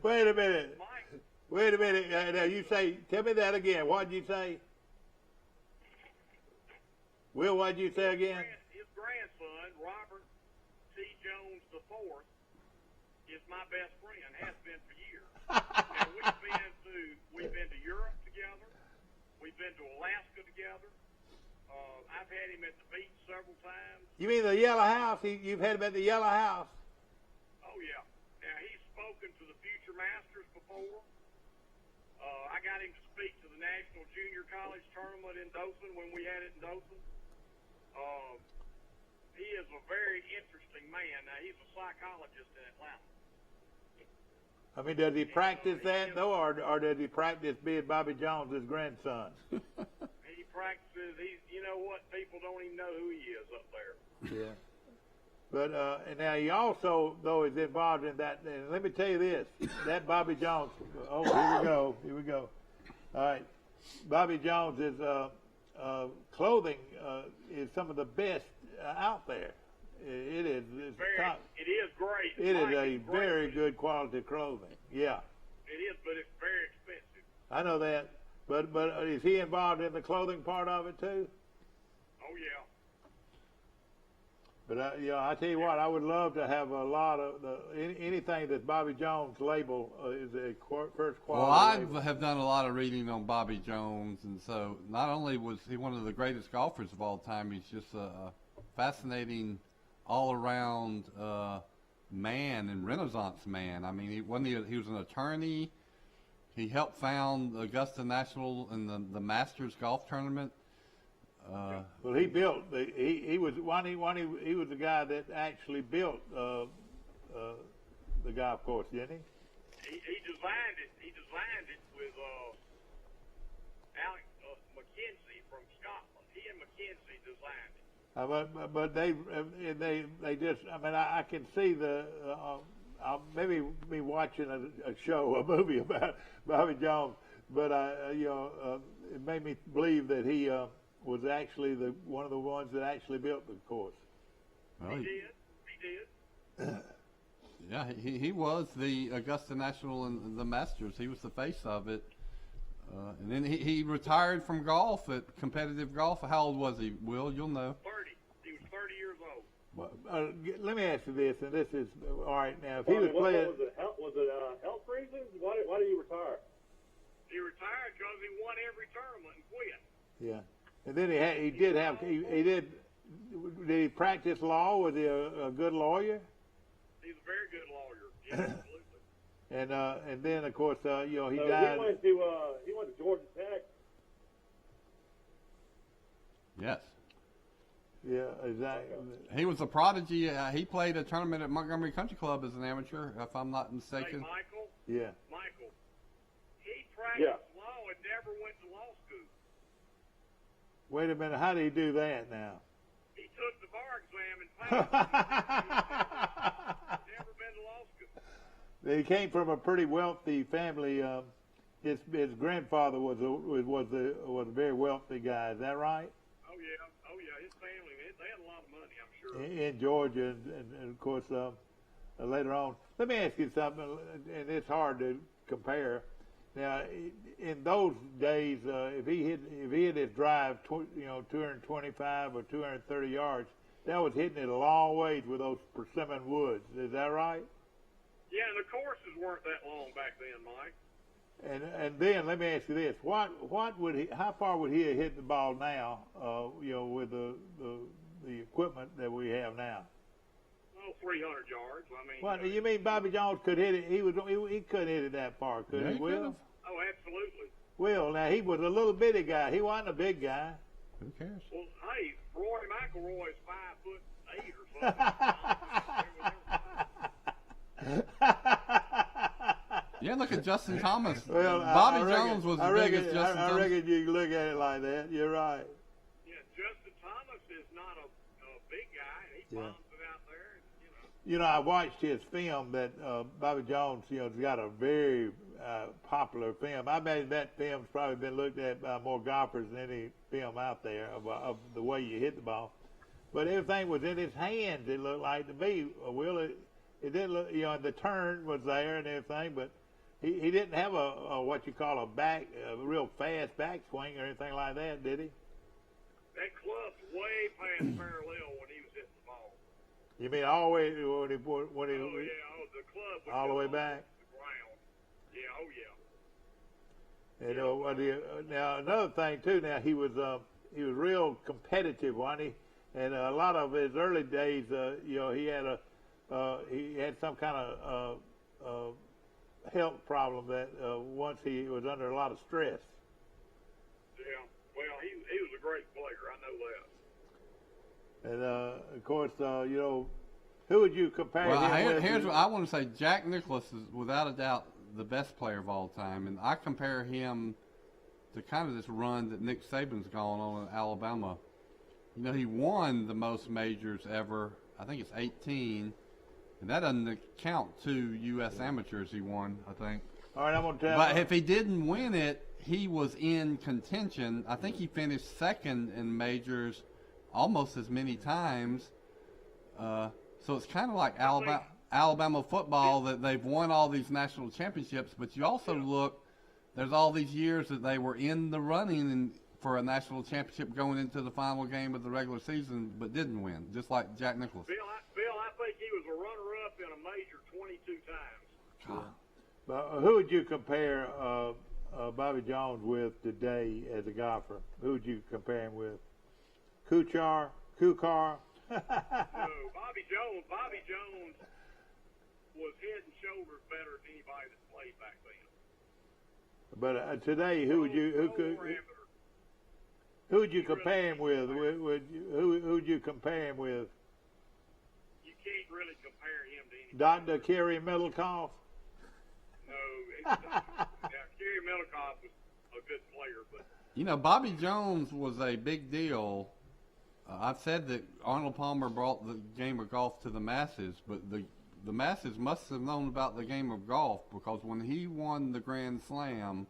Wait a minute. Mike, Wait a minute. Now you say, tell me that again. What did you say? Will, what did you say again? his grandson, Robert T. Jones IV, is my best friend, has been for years. And we've been to Europe together. We've been to Alaska together. I've had him at the beach several times. You mean the Yellow House? You've had him at the Yellow House? Oh, yeah. Now, he's spoken to the Future Masters before. I got him to speak to the National Junior College Tournament in Dothan when we had it in Dothan. He is a very interesting man. Now, he's a psychologist in Atlanta. I mean, does he practice that, though, or does he practice being Bobby Jones's grandson? He practices. You know what? People don't even know who he is up there. Yeah. But and now he also, though, is involved in that. And let me tell you this: that Bobby Jones. Oh, here we go. All right, Bobby Jones's clothing is some of the best out there. It is. It is great. It is a very good quality clothing. Yeah. It is, but it's very expensive. I know that. But is he involved in the clothing part of it too? Oh yeah. But I tell you what, I would love to have a lot of anything that Bobby Jones label is a first quality. Well, I label. have done a lot of reading on Bobby Jones, and so not only was he one of the greatest golfers of all time, he's just a fascinating, all-around man and Renaissance man. I mean, he was an attorney. He helped found Augusta National and the Masters golf tournament. Well, he built. He was the guy that actually built the golf course, didn't he? He designed it. He designed it with Alex McKenzie from Scotland. He and McKenzie designed it. But they just. I mean, I can see maybe me watching a movie about Bobby Jones, but it made me believe that he was actually one of the ones that actually built the course. Well, He did. Yeah, he was the Augusta National and the Masters. He was the face of it. And then he retired from golf, at competitive golf. How old was he, Will? You'll know. 30. He was 30 years old. Well, let me ask you this, and this is all right now. If he was playing, was it health reasons? Why did he retire? He retired because he won every tournament and quit. yeah, and then did he practice law? Was he a good lawyer? He's a very good lawyer. Yeah, absolutely. And then of course he died. He went to Georgia Tech. Yes. Yeah, exactly. He was a prodigy. He played a tournament at Montgomery Country Club as an amateur, if I'm not Hey, mistaken. Michael, Yeah. he practiced law and never went to law school. Wait a minute. How did he do that now? He took the bar exam and passed. Never been to law school. He came from a pretty wealthy family. His grandfather was a very wealthy guy. Is that right? Oh yeah. His family, they had a lot of money, I'm sure. In Georgia, and of course later on. Let me ask you something, and it's hard to compare. Now, in those days, if he hit his drive, 225 or 230 yards, that was hitting it a long ways with those persimmon woods. Is that right? Yeah, and the courses weren't that long back then, Mike. And then let me ask you this: how far would he have hit the ball now? With the equipment that we have now. Well, 300 yards. I mean. What you mean? Bobby Jones could hit it? He couldn't hit it that far, could he? Will? Oh, absolutely. Will, now he was a little bitty guy. He wasn't a big guy. Who cares? Well, hey, Roy McIlroy's 5'8" or something. Yeah, look at Justin Thomas. Well, Bobby Jones was the biggest Justin I Thomas. reckon you can look at it like that. You're right. Yeah, Justin Thomas is not a big guy, and he bombs it out there. I watched his film that Bobby Jones, has got a very popular film. I imagine that film's probably been looked at by more golfers than any film out there of the way you hit the ball. But everything was in his hands. It looked like to me. Will it didn't look. You know, the turn was there and everything, but he didn't have a what you call a real fast backswing or anything like that, did he? That club's way past parallel when he was hitting the ball. You mean all the way when he The club was all the way just back? off the ground. Yeah, oh yeah. You know, now another thing too. Now he was real competitive, wasn't he? And a lot of his early days, you know, he had some kind of health problem that once he was under a lot of stress. Yeah. Well, he was a great player. I know that. And of course, you know, who would you compare him with? Here's what I want to say. Jack Nicklaus is without a doubt the best player of all time, and I compare him to kind of this run that Nick Saban's gone on in Alabama. You know, he won the most majors ever. I think it's 18, and that doesn't count 2 U.S. amateurs he won, I think. All right, I'm going to tell you. But if he didn't win it, he was in contention. I think he finished second in majors almost as many times. So it's kind of like Alabama football, that they've won all these national championships, but you also look, there's all these years that they were in the running for a national championship going into the final game of the regular season, but didn't win, just like Jack Nicklaus. Bill, I think he was a runner-up in a major 22 times. But who would you compare Bobby Jones with today as a golfer? Who would you compare him with? Kukar? No, Bobby Jones was head and shoulders better than anybody that played back then. But today, who would you compare him with? Who would you compare him with? You can't really compare him to anybody. Dr. Kerry Middlecoff? No, Kerry Middlecoff was a good player, but You know, Bobby Jones was a big deal. I've said that Arnold Palmer brought the game of golf to the masses, but the masses must have known about the game of golf, because when he won the Grand Slam,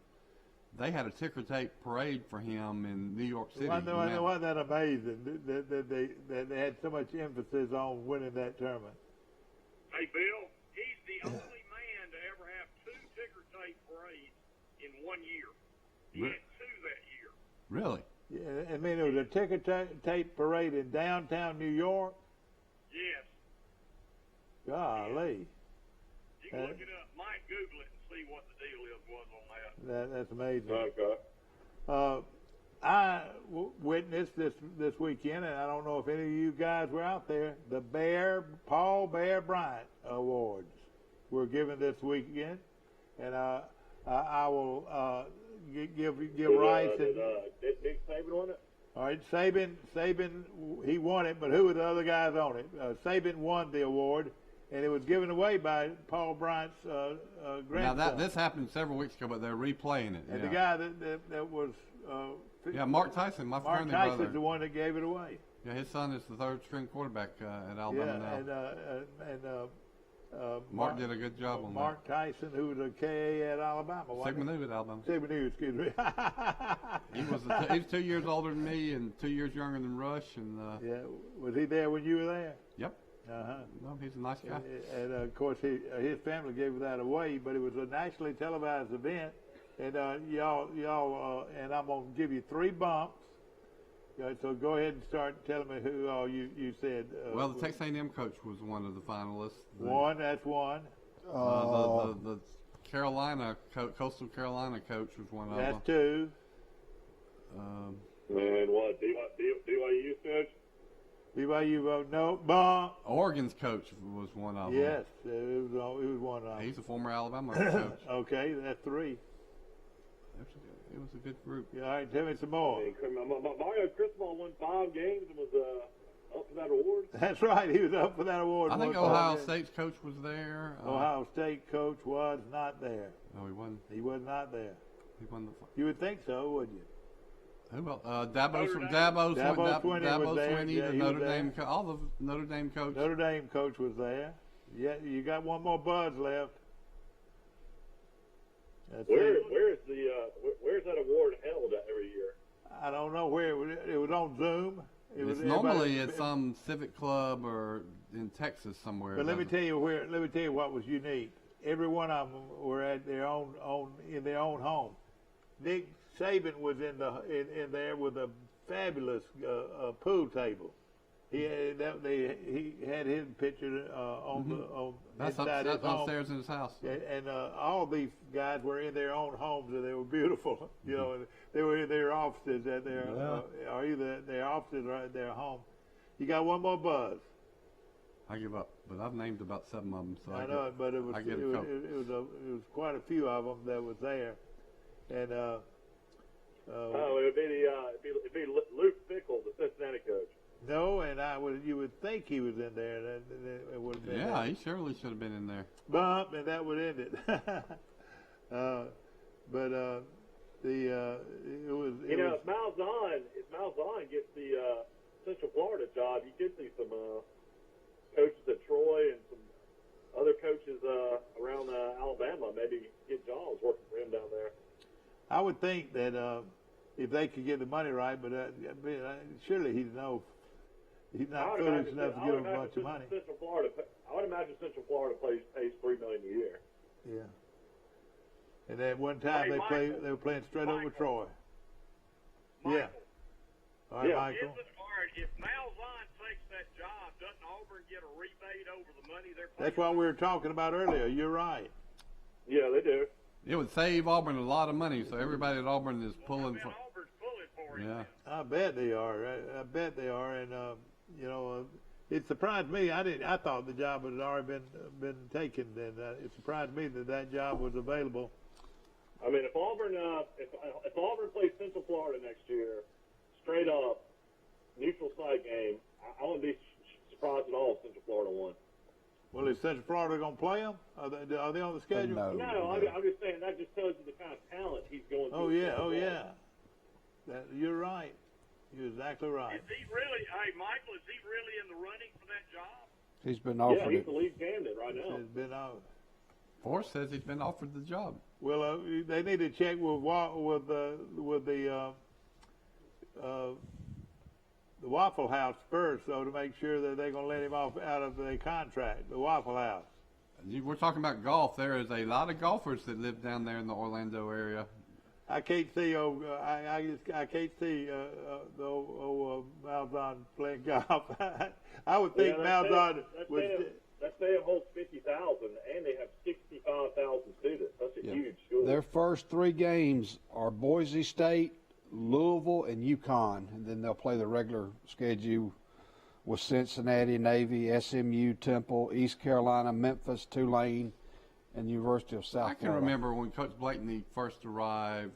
they had a ticker tape parade for him in New York City. Wasn't that amazing that they had so much emphasis on winning that tournament? hey, Bill, he's the only man to ever have 2 ticker tape parades in 1 year. He had 2 that year. Really? Yeah, I mean, it was a ticker tape parade in downtown New York. Yes. Golly. You can look it up. Mike, Google it and see what the deal was on that. That's amazing. Okay. I witnessed this weekend, and I don't know if any of you guys were out there, the Paul Bear Bryant Awards were given this weekend, and I will give Rice and Nick Saban on it? all right, Saban, he won it, but who were the other guys on it? Saban won the award, and it was given away by Paul Bryant's grandson. Now this happened several weeks ago, but they're replaying it. And yeah. the guy that was Mark Tyson, my Mark friendly Tyson's brother. the one that gave it away. Yeah, his son is the 3rd string quarterback at Alabama now. Mark did a good job on Mark Tyson, who was a KA at Alabama. that. Sigma Nu at Alabama. Sigma Nu, excuse me. He's 2 years older than me and 2 years younger than Rush. And Yeah, was he there when you were there? Yep. Uh-huh. No, he's a nice guy. And of course, his family gave that away, but it was a nationally televised event. And y'all, and I'm gonna give you 3 bumps. So go ahead and start telling me who all you said. Well, the Texas A&M coach was one of the finalists. That's one. The Carolina Coastal Carolina coach was one of them. That's 2. And what? BYU coach? BYU vote no. Bump. Oregon's coach was one of them. Yes, it was one of them. He's a former Alabama coach. Okay, that's 3. It was a good group. Yeah, all right, tell me some more. Mario Cristobal won 5 games and was up for that award. That's right, he was up for that award. I think Ohio State's coach was there. Ohio State coach was not there. No, he wasn't. He was not there. He won You would think so, wouldn't you? Who else? Dabo Swinney, the Notre Dame, all the Notre Dame coach. Notre Dame coach was there. Yeah, you got one more buzz left. Where's that award held at every year? I don't know where it was on Zoom. It's normally at some civic club or in Texas somewhere. But let me tell you what was unique. Every one of them were at their own in their own home. Nick Saban was in there with a fabulous pool table. He had his picture on inside his home. Upstairs in his house. And all these guys were in their own homes, and they were beautiful. You know, they were in their offices at their or either at their offices or at their home. You got one more buzz. I give up, but I've named about 7 of them. So I know, but it was quite a few of them that was there, and it'd be Luke Fickell, the Cincinnati coach. No, and you would think he was in there, and it would have been. Yeah, he surely should have been in there. Bump, and that would end it. It was. If Malzahn gets the Central Florida job, you could see some coaches at Troy and some other coaches around Alabama maybe get jobs working for him down there. I would think that if they could get the money right, but surely he'd know. He's not foolish enough to give him a bunch of money. I would imagine Central Florida pays $3 million a year. Yeah. And at one time they were playing straight over Troy. Michael. Yeah. All right, Michael. If Malzahn takes that job, doesn't Auburn get a rebate over the money they're paying? That's what we were talking about earlier. You're right. Yeah, they do. It would save Auburn a lot of money, so everybody at Auburn is pulling for. Auburn's pulling for it. Yeah. I bet they are. I bet they are. And it surprised me. I thought the job had already been taken, and it surprised me that job was available. I mean, if Auburn plays Central Florida next year, straight up neutral site game, I wouldn't be surprised at all if Central Florida won. Well, is Central Florida going to play them? Are they on the schedule? No, I'm just saying that just tells you the kind of talent he's going to. Oh yeah. You're right. You're exactly right. Is he really? Hey, Michael, is he really in the running for that job? He's been offered Yeah, he's it. the lead candidate right now. It's been out. Forrest says he's been offered the job. Well, they need to check with the Waffle House first, though, to make sure that they're going to let him off out of the contract. The Waffle House. We're talking about golf. There is a lot of golfers that live down there in the Orlando area. I can't see. I can't see the old Malzahn playing golf. I would think Malzahn would. That stadium holds 50,000, and they have 65,000 students. That's a huge school. Their first 3 games are Boise State, Louisville, and UConn, and then they'll play the regular schedule with Cincinnati, Navy, SMU, Temple, East Carolina, Memphis, Tulane, and University of South I can Carolina. remember when Coach Blakeney first arrived,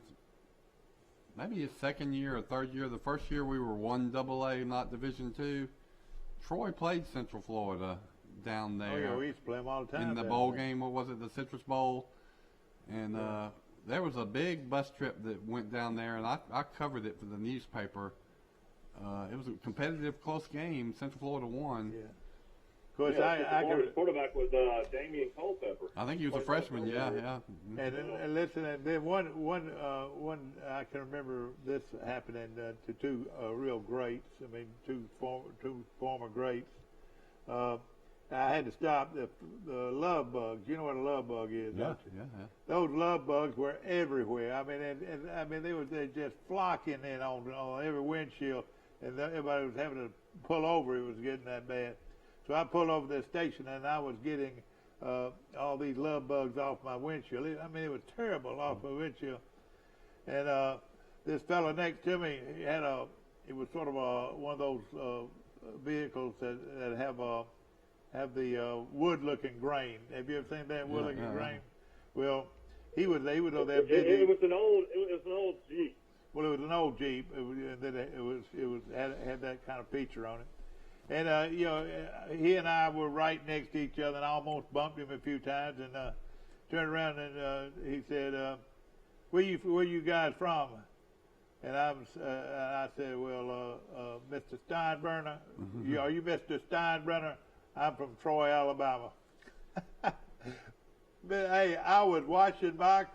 maybe his second year or third year. The first year we were 1AA, not Division II. Troy played Central Florida down there. Oh yeah, we used to play them all the time. In the bowl game, what was it, the Citrus Bowl? And there was a big bus trip that went down there, and I covered it for the newspaper. It was a competitive, close game. Central Florida won. Yeah. Of course, Florida's quarterback was Damian Culpepper. I think he was a freshman. Yeah. Mm-hmm. And listen, and then one I can remember this happening to two real greats. I mean, two former greats. I had to stop the love bugs. You know what a love bug is, don't you? Yeah. Those love bugs were everywhere. I mean, and I mean they just flocking in on every windshield, and everybody was having to pull over. It was getting that bad. So I pulled over the station, and I was getting all these love bugs off my windshield. I mean, it was terrible off my windshield. And this fellow next to me, it was sort of one of those vehicles that have the wood-looking grain. Have you ever seen that wood-looking grain? Well, he was over there busy. It was an old Jeep. Well, it was an old Jeep. It had that kind of feature on it. And he and I were right next to each other, and I almost bumped him a few times. And turned around and he said, "Where you guys from?" And I said, "Well, Mr. Steinbrenner, are you Mr. Steinbrenner? I'm from Troy, Alabama." But hey, I was washing my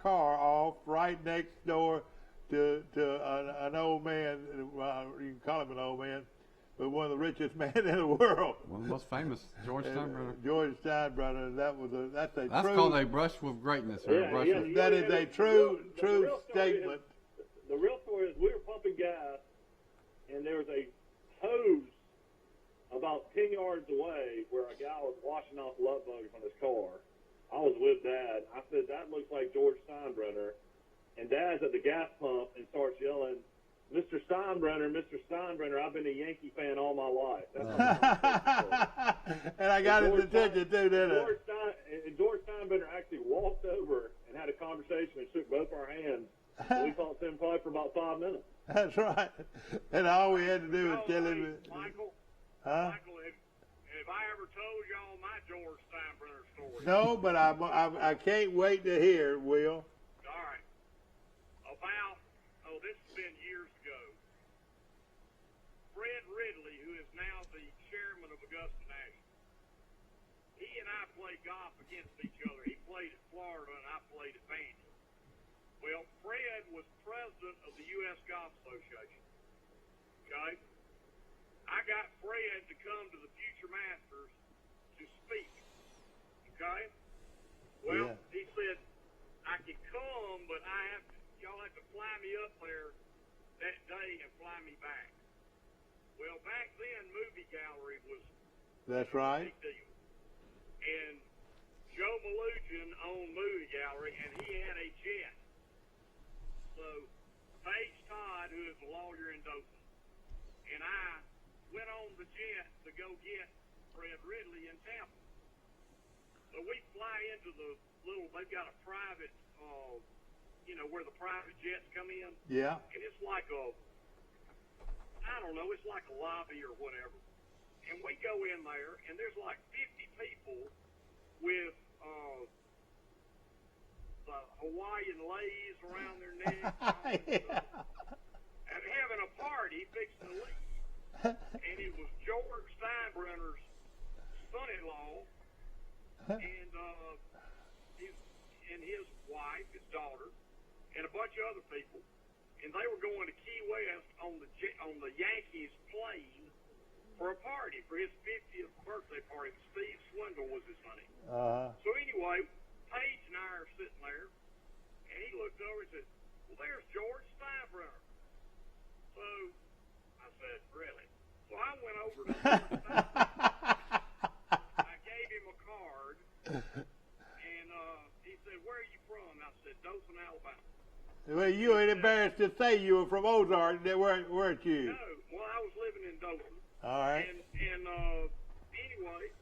car off right next door to an old man. You can call him an old man, but one of the richest men in the world. One of the most famous, George Steinbrenner. George Steinbrenner. That's That's called a brush with greatness. Or Yeah, a brush yeah, with, that is a true statement. The real story is we were pumping gas, and there was a hose about 10 yards away where a guy was washing off love bugs on his car. I was with Dad. I said, that looks like George Steinbrenner. And Dad's at the gas pump and starts yelling, Mr. Steinbrenner, I've been a Yankee fan all my life. And I got his attention too, didn't I? George Steinbrenner actually walked over and had a conversation and shook both our hands. And we talked to him probably for about 5 minutes. That's right. And all we had to do was tell him. Michael, Huh? Michael, have I ever told y'all my George Steinbrenner story? No, but I can't wait to hear, Will. All right. This has been years ago. Fred Ridley, who is now the chairman of Augusta National, he and I played golf against each other. He played at Florida and I played at Vandy. Well, Fred was president of the U.S. Golf Association. Okay? I got Fred to come to the Future Masters to speak. Okay? Well, Yeah. he said, I can come, but y'all have to fly me up there that day and fly me back. Well, back then, movie gallery was That's a right. big deal. And Joe Malugian owned movie gallery, and he had a jet. So Paige Todd, who is a lawyer in Dothan, and I went on the jet to go get Fred Ridley in Tampa. So we fly into they've got a private, where the private jets come in. Yeah. And it's like it's like a lobby or whatever. And we go in there, and there's like 50 people with the Hawaiian lays around their necks. Yeah. And having a party fixing to leave. And it was George Steinbrenner's son-in-law and his wife, his daughter, and a bunch of other people. And they were going to Key West on the Yankees plane for a party, for his 50th birthday party. Steve Swindle was his name. So anyway, Paige and I are sitting there, and he looked over and said, well, there's George Steinbrenner. So I said, really? So I went over to George Steinbrenner. I gave him a card, and he said, where are you from? I said, Dothan, Alabama. Well, you ain't embarrassed to say you were from Ozark, weren't you? No, well, I was living in Dothan. All right. And anyway,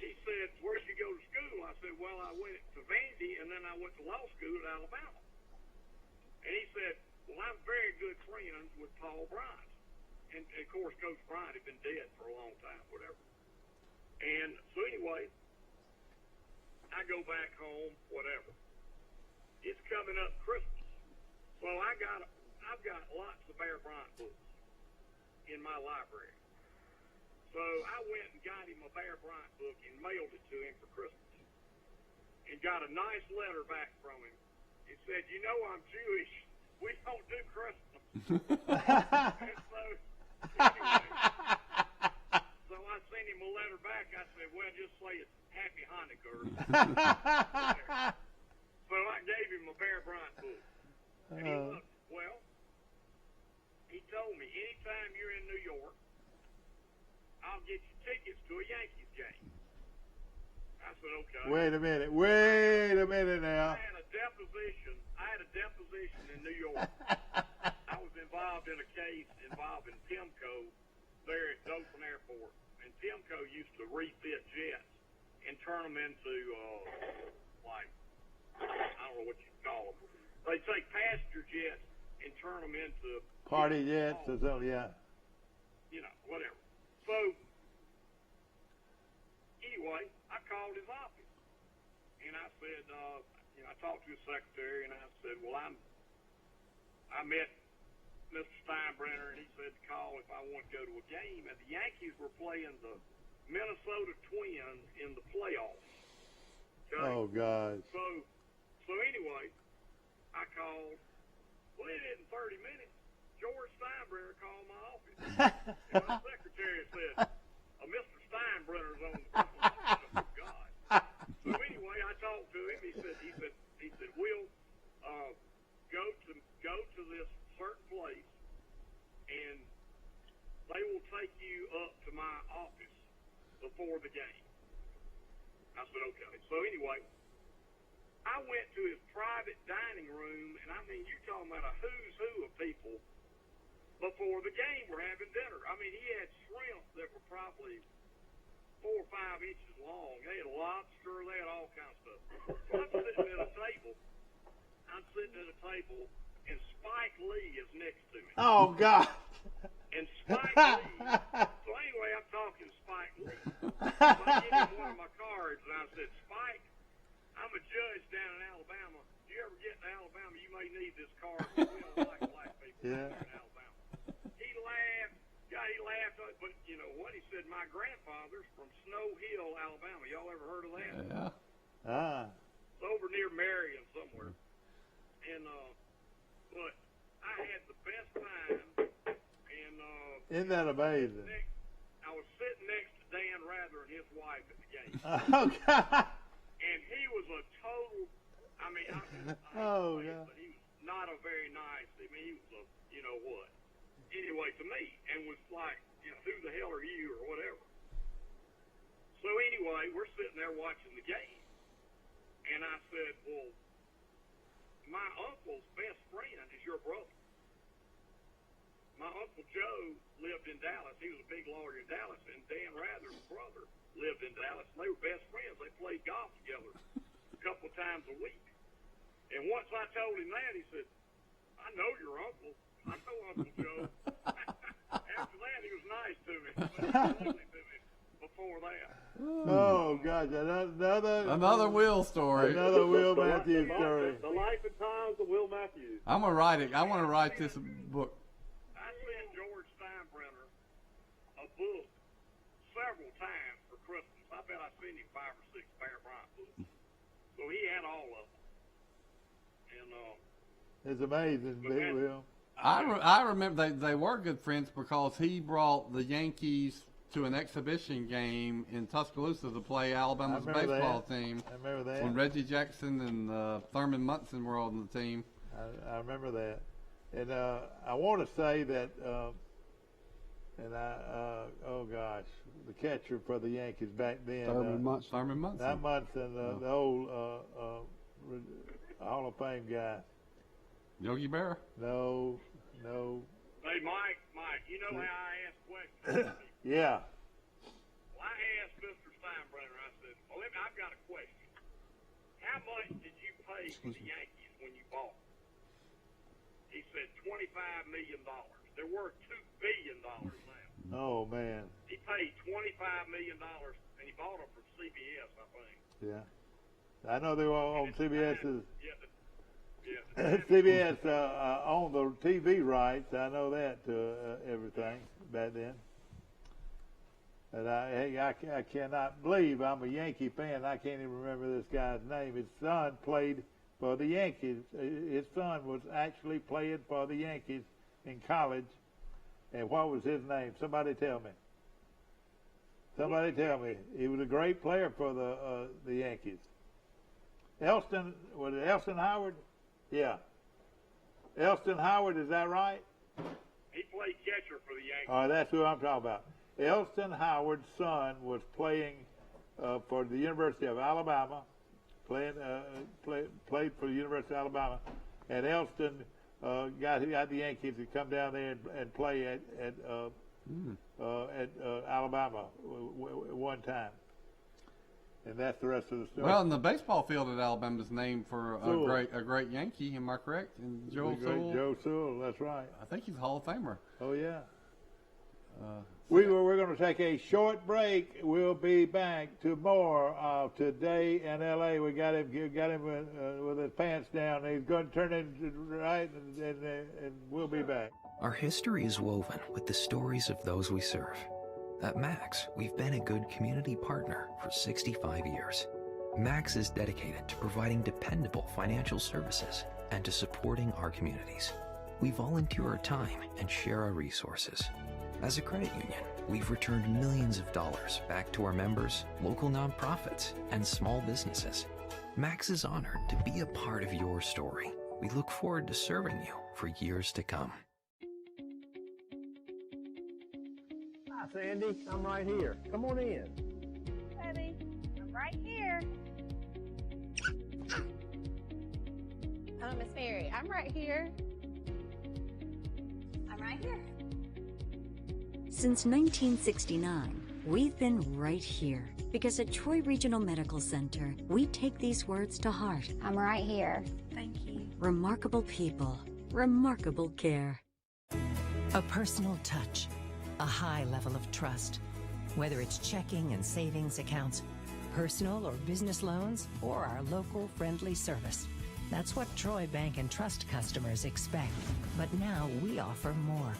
he said, where'd you go to school? I said, well, I went to Vandy, and then I went to law school at Alabama. And he said, well, I'm very good friends with Paul Bryant. And, of course, Coach Bryant had been dead for a long time, whatever. And so anyway, I go back home, whatever. It's coming up Christmas. So I've got lots of Bear Bryant books in my library. So I went and got him a Bear Bryant book and mailed it to him for Christmas. And got a nice letter back from him. It said, you know I'm Jewish. We don't do Christmas. And so, anyway, so I sent him a letter back. I said, well, just say it's Happy Hanukkah. Or something. So I gave him a Bear Bryant book. And he looked, well, he told me, anytime you're in New York, I'll get you tickets to a Yankees game. I said, okay. Wait a minute now. I had a deposition in New York. I was involved in a case involving Timco there at Dothan Airport. And Timco used to refit jets and turn them into, I don't know what you call them. They take passenger jets and turn them into Party jets or something, yeah. Whatever. So, anyway, I called his office. And I said, I talked to his secretary, and I said, well, I met Mr. Steinbrenner, and he said to call if I want to go to a game. And the Yankees were playing the Minnesota Twins in the playoffs. Okay. Oh gosh. So anyway, I called. Well, it isn't 30 minutes. George Steinbrenner called my office. And my secretary said, Mr. Steinbrenner's on the phone. I said, oh, God. So anyway, I talked to him. He said, we'll go to this certain place, and they will take you up to my office before the game. I said, okay. So anyway, I went to his private dining room, and I mean, you're talking about a who's who of people before the game were having dinner. I mean, he had shrimp that were probably 4 or 5 inches long. They had lobster. They had all kinds of stuff. So I'm sitting at a table, and Spike Lee is next to me. Oh God. And Spike Lee. So anyway, I'm talking to Spike Lee. So I gave him one of my cards, and I said, Spike, I'm a judge down in Alabama. If you ever get to Alabama, you may need this card. We don't like black people here in Alabama. He laughed. God, he laughed. But you know what? He said, my grandfather's from Snow Hill, Alabama. Y'all ever heard of that? Yeah. It's over near Marion somewhere. And, but I had the best time. And, Isn't that amazing? I was sitting next to Dan Rather and his wife at the game. Oh God. And he was a total, I mean, but he was not a very nice, I mean, he was a, you know what, anyway, to me, and was like, you know, who the hell are you, or whatever. So anyway, we're sitting there watching the game, and I said, well, my uncle's best friend is your brother. My Uncle Joe lived in Dallas. He was a big lawyer in Dallas, and Dan Rather's brother lived in Dallas, and they were best friends. They played golf together a couple of times a week. And once I told him that, he said, I know your uncle. I know Uncle Joe. After that, he was nice to me. But he was ugly to me before that. Oh gosh, Another Will story. Another Will Matthews story. The life and times of Will Matthews. I'm gonna write it. I want to write this book. I sent George Steinbrenner a book several times for Christmas. I bet I sent him 5 or 6 Bear Bryant books. So he had all of them. And It's amazing, Big Will. I remember they were good friends because he brought the Yankees to an exhibition game in Tuscaloosa to play Alabama's baseball team. I remember that. When Reggie Jackson and Thurman Munson were on the team. I remember that. And I want to say that, oh gosh, the catcher for the Yankees back then. Thurman Munson. Not Munson, the old Hall of Fame guy. Yogi Berra? No. hey, Mike, you know how I ask questions? Yeah. Well, I asked Mr. Steinbrenner, I said, well, I've got a question. How much did you pay for the Yankees when you bought them? He said $25 million. They're worth $2 billion now. Oh, man. He paid $25 million, and he bought them from CBS, I think. Yeah. I know they were on CBS's. Yeah. CBS owned the TV rights. I know that to everything back then. And I cannot believe I'm a Yankee fan. I can't even remember this guy's name. His son played for the Yankees. His son was actually playing for the Yankees in college. And what was his name? Somebody tell me. Somebody tell me. He was a great player for the Yankees. Elston, was it Elston Howard? Yeah. Elston Howard, is that right? He played catcher for the Yankees. Oh, that's who I'm talking about. Elston Howard's son was playing for the University of Alabama, played for the University of Alabama, and Elston got the Yankees to come down there and play at Alabama one time. And that's the rest of the story. Well, and the baseball field at Alabama is named for a great Yankee. Am I correct? And Joe Sewell. Joe Sewell, that's right. I think he's a Hall of Famer. Oh yeah. We're going to take a short break. We'll be back to more of Today in L.A. We got him with his pants down. He's going to turn it right, and we'll be back. Our history is woven with the stories of those we serve. At Max, we've been a good community partner for 65 years. Max is dedicated to providing dependable financial services and to supporting our communities. We volunteer our time and share our resources. As a credit union, we've returned millions of dollars back to our members, local nonprofits, and small businesses. Max is honored to be a part of your story. We look forward to serving you for years to come. Hi, Sandy. I'm right here. Come on in. Daddy, I'm right here. Hello, Miss Mary. I'm right here. I'm right here. Since 1969, we've been right here because at Troy Regional Medical Center, we take these words to heart. I'm right here. Thank you. Remarkable people, remarkable care. A personal touch, a high level of trust. Whether it's checking and savings accounts, personal or business loans, or our local friendly service. That's what Troy Bank and Trust customers expect. But now we offer more.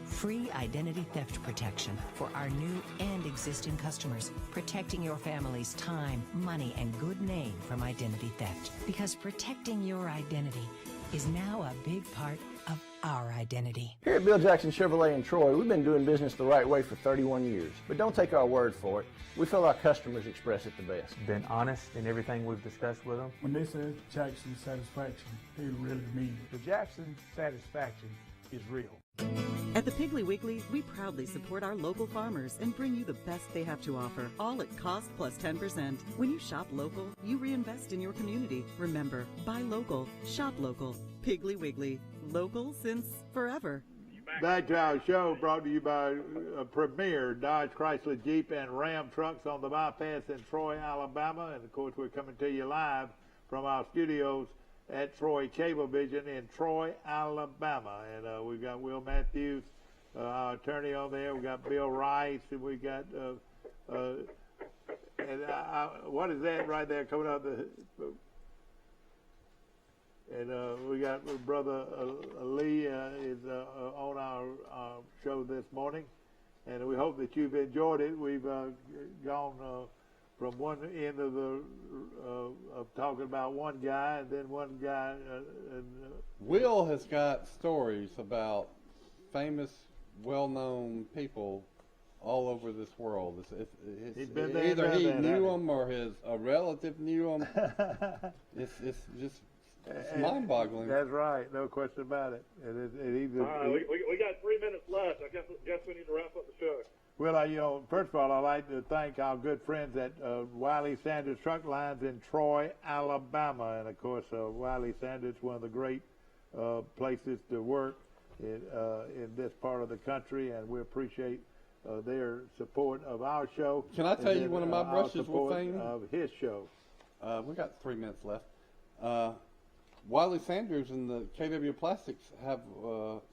Free identity theft protection for our new and existing customers, protecting your family's time, money, and good name from identity theft. Because protecting your identity is now a big part of our identity. Here at Bill Jackson Chevrolet in Troy, we've been doing business the right way for 31 years. But don't take our word for it. We feel our customers express it the best. Been honest in everything we've discussed with them. When they say Jackson Satisfaction, they really mean it. The Jackson Satisfaction is real. At the Piggly Wiggly, we proudly support our local farmers and bring you the best they have to offer, all at cost plus 10%. When you shop local, you reinvest in your community. Remember, buy local, shop local. Piggly Wiggly, local since forever. Back to our show, brought to you by Premier Dodge, Chrysler, Jeep, and Ram trucks on the bypass in Troy, Alabama. And, of course, we're coming to you live from our studios at Troy Cablevision in Troy, Alabama. And we've got Will Matthews, our attorney, on there. We've got Bill Rice, and we got what is that right there coming up? And we got Brother Lee is on our show this morning, and we hope that you've enjoyed it. We've gone from one end of the of talking about one guy, and then one guy. Will has got stories about famous, well-known people all over this world. He's been there, either he knew them or a relative knew them. It's just mind-boggling. That's right, no question about it. All right, we got 3 minutes left. I guess we need to wrap up the show. Well, first of all, I'd like to thank our good friends at Wiley Sanders Truck Lines in Troy, Alabama. And, of course, Wiley Sanders, one of the great places to work in this part of the country, and we appreciate their support of our show. Can I tell you one of my brushes with fame? Of his show. We got 3 minutes left. Wiley Sanders and the KW Plastics have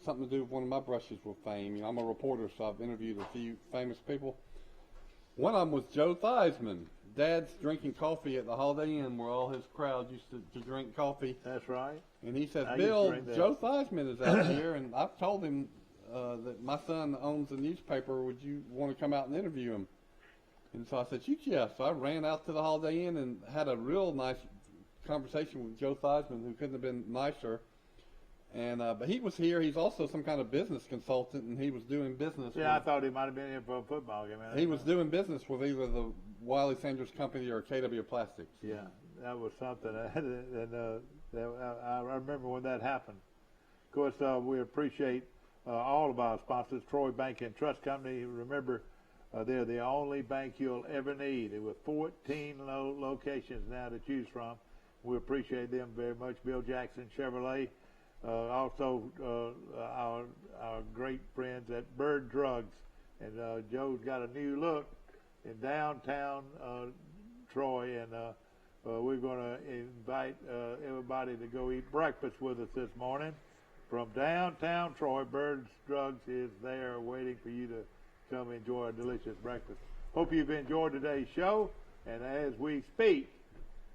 something to do with one of my brushes with fame. You know, I'm a reporter, so I've interviewed a few famous people. One of them was Joe Theismann. Dad's drinking coffee at the Holiday Inn where all his crowd used to drink coffee. That's right. And he says, Bill, Joe Theismann is out here, and I've told him that my son owns a newspaper. Would you want to come out and interview him? And so I said, yeah. So I ran out to the Holiday Inn and had a real nice conversation with Joe Theismann, who couldn't have been nicer. And but he was here. He's also some kind of business consultant, and he was doing business. Yeah, I thought he might have been here for a football game. He was doing business with either the Wiley Sanders Company or KW Plastics. Yeah, that was something. And I remember when that happened. Of course, we appreciate all of our sponsors, Troy Bank and Trust Company. Remember, they're the only bank you'll ever need. There were 14 locations now to choose from. We appreciate them very much. Bill Jackson Chevrolet, also our great friends at Bird Drugs, and Joe's got a new look in downtown Troy, and we're going to invite everybody to go eat breakfast with us this morning from downtown Troy. Bird Drugs is there waiting for you to come enjoy a delicious breakfast. Hope you've enjoyed today's show, and as we speak,